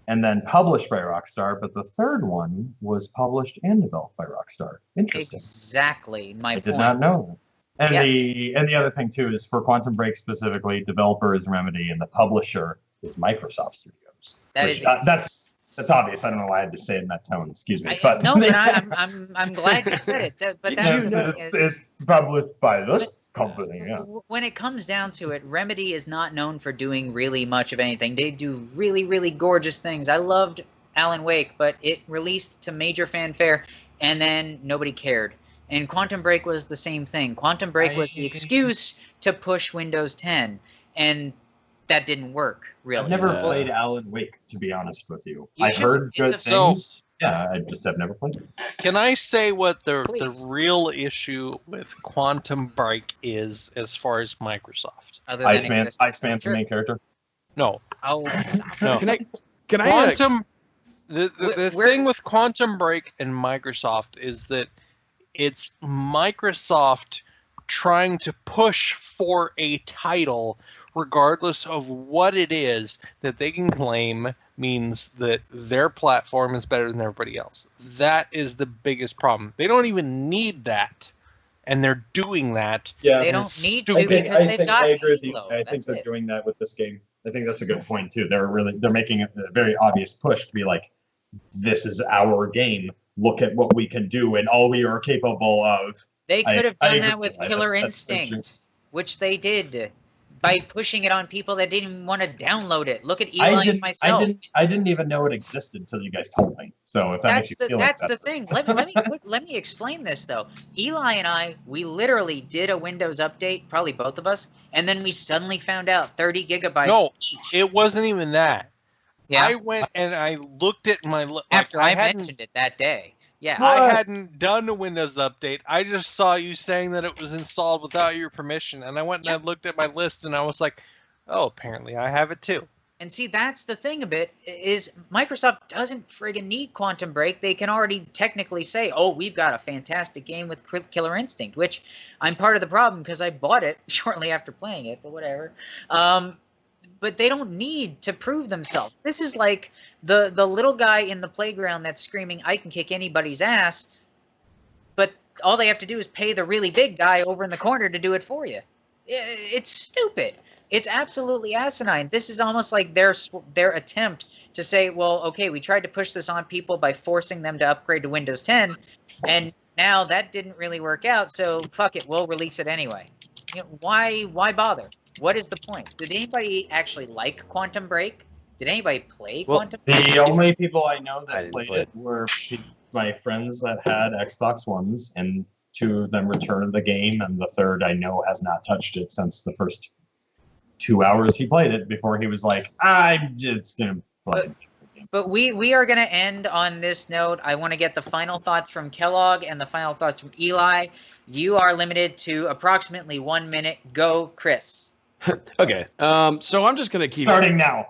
and then published by Rockstar, but the third one was published and developed by Rockstar. Interesting. Exactly my point. I did not know that. And the other thing too is for Quantum Break specifically, developer is Remedy and the publisher is Microsoft Studios. That's obvious. I don't know why I had to say it in that tone. Excuse me. But I'm glad you said it. But it's published by this company. Yeah. When it comes down to it, Remedy is not known for doing really much of anything. They do really, really gorgeous things. I loved Alan Wake, but it released to major fanfare, and then nobody cared. And Quantum Break was the same thing. Quantum Break was the excuse to push Windows 10, and that didn't work, really. I've never played Alan Wake, to be honest with you. I heard good things. Yeah, I just have never played it. Can I say what the real issue with Quantum Break is as far as Microsoft? Iceman's the main character? No. Oh, no. Can I Quantum the thing with Quantum Break and Microsoft is that it's Microsoft trying to push for a title regardless of what it is that they can claim means that their platform is better than everybody else. That is the biggest problem. They don't even need that, and they're doing that. Yeah, they don't need to because they've got Halo. I think they're doing that with this game. I think that's a good point too. They're making a very obvious push to be like, this is our game. Look at what we can do and all we are capable of. They could have done that with Killer Instinct, which they did. by pushing it on people that didn't even want to download it. Look at Eli and myself. I didn't even know it existed until you guys told me. So if that makes you feel like that. That's the thing. Let me explain this though. Eli and I, we literally did a Windows update, probably both of us, and then we suddenly found out 30 gigabytes. No, each. it wasn't even that. Yeah. I went and I looked at my after I mentioned it that day. Yeah, I hadn't done a Windows update. I just saw you saying that it was installed without your permission, and I went and I looked at my list, and I was like, "Oh, apparently I have it too." And see, that's the thing a bit, is Microsoft doesn't friggin' need Quantum Break. They can already technically say, "Oh, we've got a fantastic game with Killer Instinct," which I'm part of the problem because I bought it shortly after playing it, but whatever. But they don't need to prove themselves. This is like the little guy in the playground that's screaming, "I can kick anybody's ass," but all they have to do is pay the really big guy over in the corner to do it for you. It's stupid. It's absolutely asinine. This is almost like their attempt to say, well, okay, we tried to push this on people by forcing them to upgrade to Windows 10, and now that didn't really work out, so fuck it, we'll release it anyway. You know, why bother? What is the point? Did anybody actually like Quantum Break? Did anybody play Quantum Break? The only people I know that played it were my friends that had Xbox Ones, and 2 of them returned the game, and the third I know has not touched it since the first 2 hours he played it before he was like, I'm just going to play it. But we are going to end on this note. I want to get the final thoughts from Kellogg and the final thoughts from Eli. You are limited to approximately 1 minute. Go, Chris. Okay, so I'm just gonna keep starting now.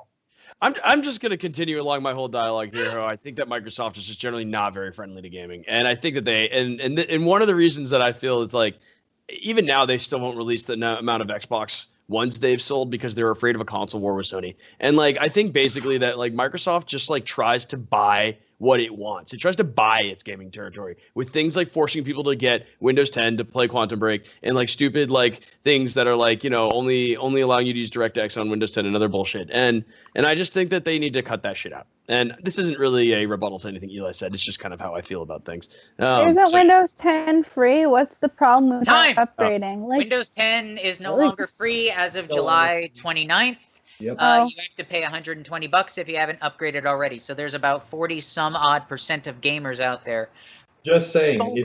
I'm just gonna continue along my whole dialogue here. I think that Microsoft is just generally not very friendly to gaming, and I think that they and one of the reasons that I feel is like even now they still won't release the amount of Xbox Ones they've sold because they're afraid of a console war with Sony. And like I think basically that like Microsoft just like tries to buy what it wants. It tries to buy its gaming territory with things like forcing people to get Windows 10 to play Quantum Break and like stupid like things that are like, you know, only allowing you to use DirectX on Windows 10 and other bullshit. And I just think that they need to cut that shit out. And this isn't really a rebuttal to anything Eli said. It's just kind of how I feel about things. Isn't Windows 10 free? What's the problem with upgrading? Windows 10 is no longer free as of July 29th. Yep. You have to pay $120 if you haven't upgraded already. So there's about 40 some odd % of gamers out there. Just saying, if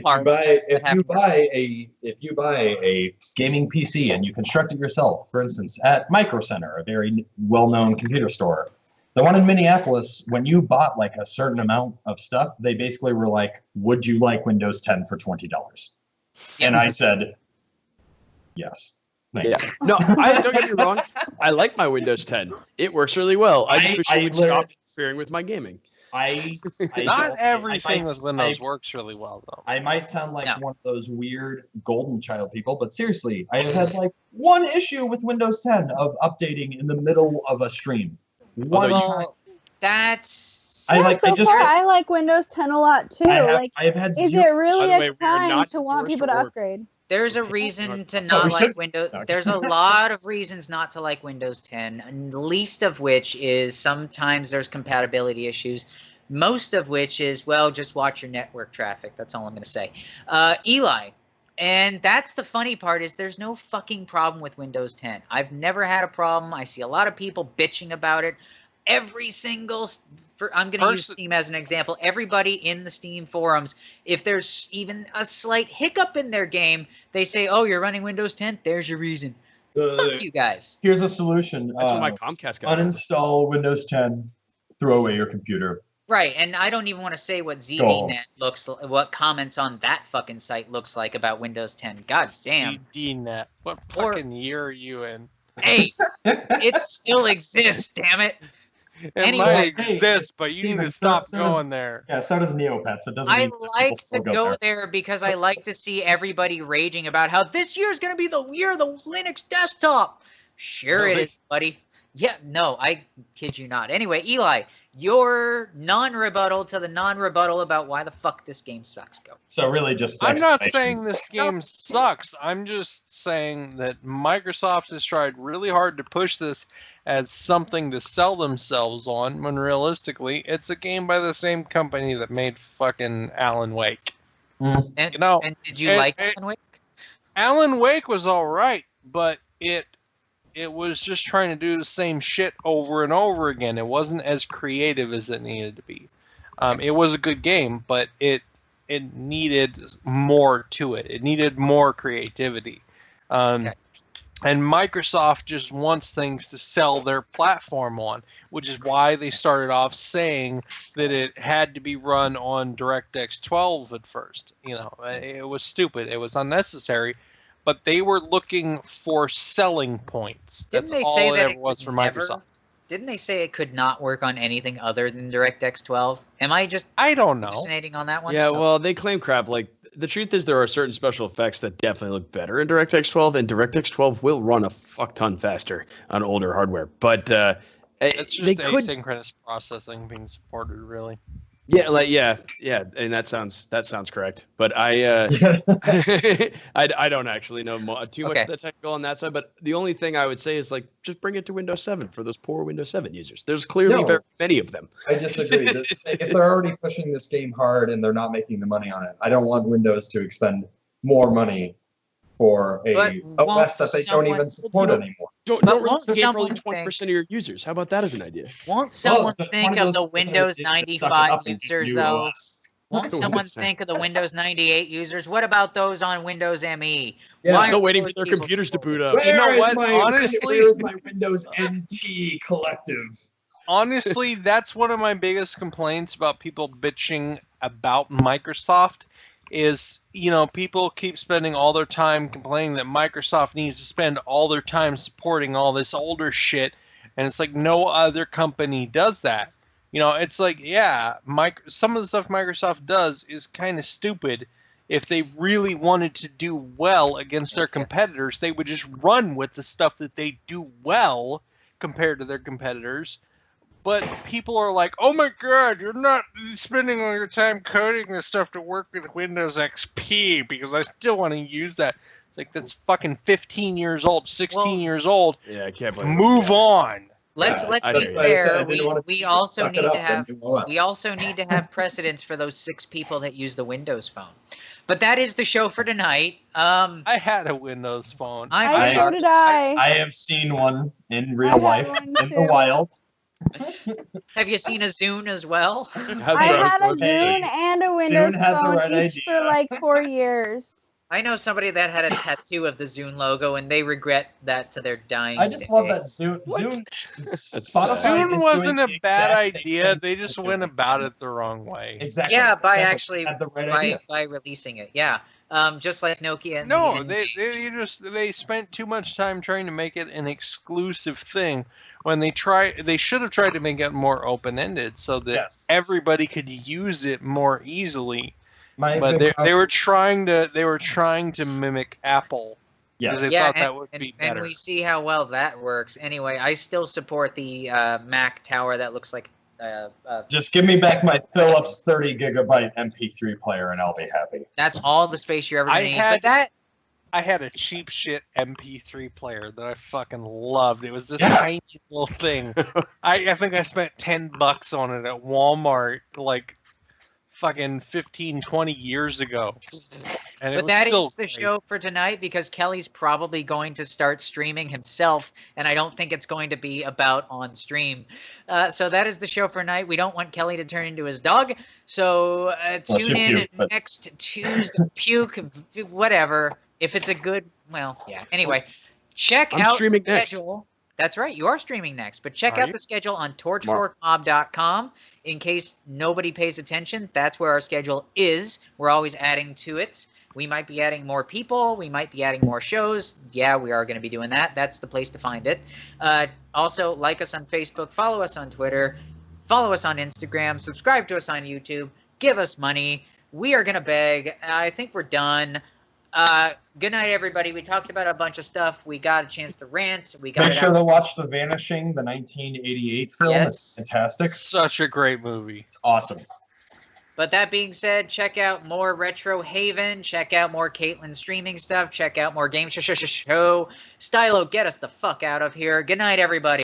you buy a gaming PC and you construct it yourself, for instance, at Micro Center, a very well-known computer store, the one in Minneapolis, when you bought like a certain amount of stuff, they basically were like, "Would you like Windows 10 for $20?" And I said, "Yes." Yeah. No, don't get me wrong. I like my Windows 10. It works really well. I just wish it would stop interfering with my gaming. Not everything with Windows works really well, though. I might sound like one of those weird golden child people, but seriously, I have had like one issue with Windows 10 of updating in the middle of a stream. That's... I like Windows 10 a lot, too. I've had is it really a crime to want people to upgrade? There's a reason to not like Windows. There's a lot of reasons not to like Windows 10, and the least of which is sometimes there's compatibility issues. Most of which is, well, just watch your network traffic. That's all I'm going to say. Eli, and that's the funny part is there's no fucking problem with Windows 10. I've never had a problem. I see a lot of people bitching about it. Every single... I'm going to use Steam as an example. Everybody in the Steam forums, if there's even a slight hiccup in their game, they say, "Oh, you're running Windows 10? There's your reason." Fuck you guys. Here's a solution. That's what my Comcast guy uninstall Windows 10, throw away your computer. Right, and I don't even want to say what ZDNet what comments on that fucking site looks like about Windows 10. God damn. ZDNet. What fucking year are you in? Hey, it still exists, damn it. It might exist, but you need to stop going there. Yeah, so does Neopets. It doesn't. I like to go there because I like to see everybody raging about how this year is going to be the year of the Linux desktop. Sure it is, buddy. Yeah, no, I kid you not. Anyway, Eli, your non-rebuttal to the non-rebuttal about why the fuck this game sucks. Go. So really just... I'm not saying this game sucks. I'm just saying that Microsoft has tried really hard to push this as something to sell themselves on, when realistically, it's a game by the same company that made fucking Alan Wake. And did you like Alan Wake? Alan Wake was all right, but it it was just trying to do the same shit over and over again. It wasn't as creative as it needed to be. It was a good game, but it needed more to it. It needed more creativity. And Microsoft just wants things to sell their platform on, which is why they started off saying that it had to be run on DirectX 12 at first. You know, it was stupid. It was unnecessary. But they were looking for selling points. Didn't That's they all say it that ever was for Microsoft. Didn't they say it could not work on anything other than DirectX 12? Am I just I don't know. hallucinating on that one? Yeah, well, they claim crap. Like, the truth is there are certain special effects that definitely look better in DirectX 12, and DirectX 12 will run a fuck ton faster on older hardware. But it's just asynchronous processing being supported, really. Yeah, and that sounds correct. But I don't actually know too much of the technical on that side. But the only thing I would say is, like, just bring it to Windows 7 for those poor Windows 7 users. There's clearly very many of them. I disagree. If they're already pushing this game hard and they're not making the money on it, I don't want Windows to expend more money for a OS that they don't even support anymore. Don't release the game for only 20% of your users. How about that as an idea? Won't someone think of the Windows 95 users, though? Won't someone think of the Windows 98 users? What about those on Windows ME? Yeah, still waiting for their computers to boot up. You know what? Honestly, where's my Windows NT collective? Honestly, that's one of my biggest complaints about people bitching about Microsoft. Is, you know, people keep spending all their time complaining that Microsoft needs to spend all their time supporting all this older shit, and it's like no other company does that. You know, it's like, yeah, some of the stuff Microsoft does is kind of stupid. If they really wanted to do well against their competitors, they would just run with the stuff that they do well compared to their competitors. But people are like, oh my god, you're not spending all your time coding this stuff to work with Windows XP because I still want to use that. It's like, that's fucking 15 years old, 16 years old. Yeah, I can't believe Move on. Let's be fair. We also need to have precedence for those 6 people that use the Windows phone. But that is the show for tonight. I had a Windows phone. So did I. I have seen one in real life in the wild. Have you seen a Zune as well? I had a Zune and a Windows phone each for like 4 years. I know somebody that had a tattoo of the Zune logo, and they regret that to their dying I just love that Zune. Zune wasn't a bad idea. They just went about it the wrong way. Exactly. Yeah, by releasing it. Yeah. Just like Nokia. And no, they spent too much time trying to make it an exclusive thing when they should have tried to make it more open-ended so that everybody could use it more easily. But they were trying to mimic Apple. Yes. Because they thought that would be better. And we see how well that works. Anyway, I still support the Mac tower that looks like. Just give me back my Philips 30 gigabyte MP3 player and I'll be happy. That's all the space you ever need. I had a cheap shit MP3 player that I fucking loved. It was this tiny little thing. I think I spent $10 on it at Walmart like fucking 15, 20 years ago. But that is the show for tonight because Kelly's probably going to start streaming himself, and I don't think it's going to be about on stream. So that is the show for tonight. We don't want Kelly to turn into his dog, so tune in next Tuesday. Puke, whatever. If it's a good, Anyway, check out the schedule. Next. That's right. You are streaming next, but check out the schedule on torchforkmob.com. In case nobody pays attention, that's where our schedule is. We're always adding to it. We might be adding more people. We might be adding more shows. Yeah, we are going to be doing that. That's the place to find it. Also, like us on Facebook. Follow us on Twitter. Follow us on Instagram. Subscribe to us on YouTube. Give us money. We are going to beg. I think we're done. Good night, everybody. We talked about a bunch of stuff. We got a chance to rant. Make sure to watch The Vanishing, the 1988 film. Yes. It's fantastic. Such a great movie. Awesome. But that being said, check out more Retro Haven. Check out more Caitlin streaming stuff. Check out more Game Show. Stylo, get us the fuck out of here. Good night, everybody.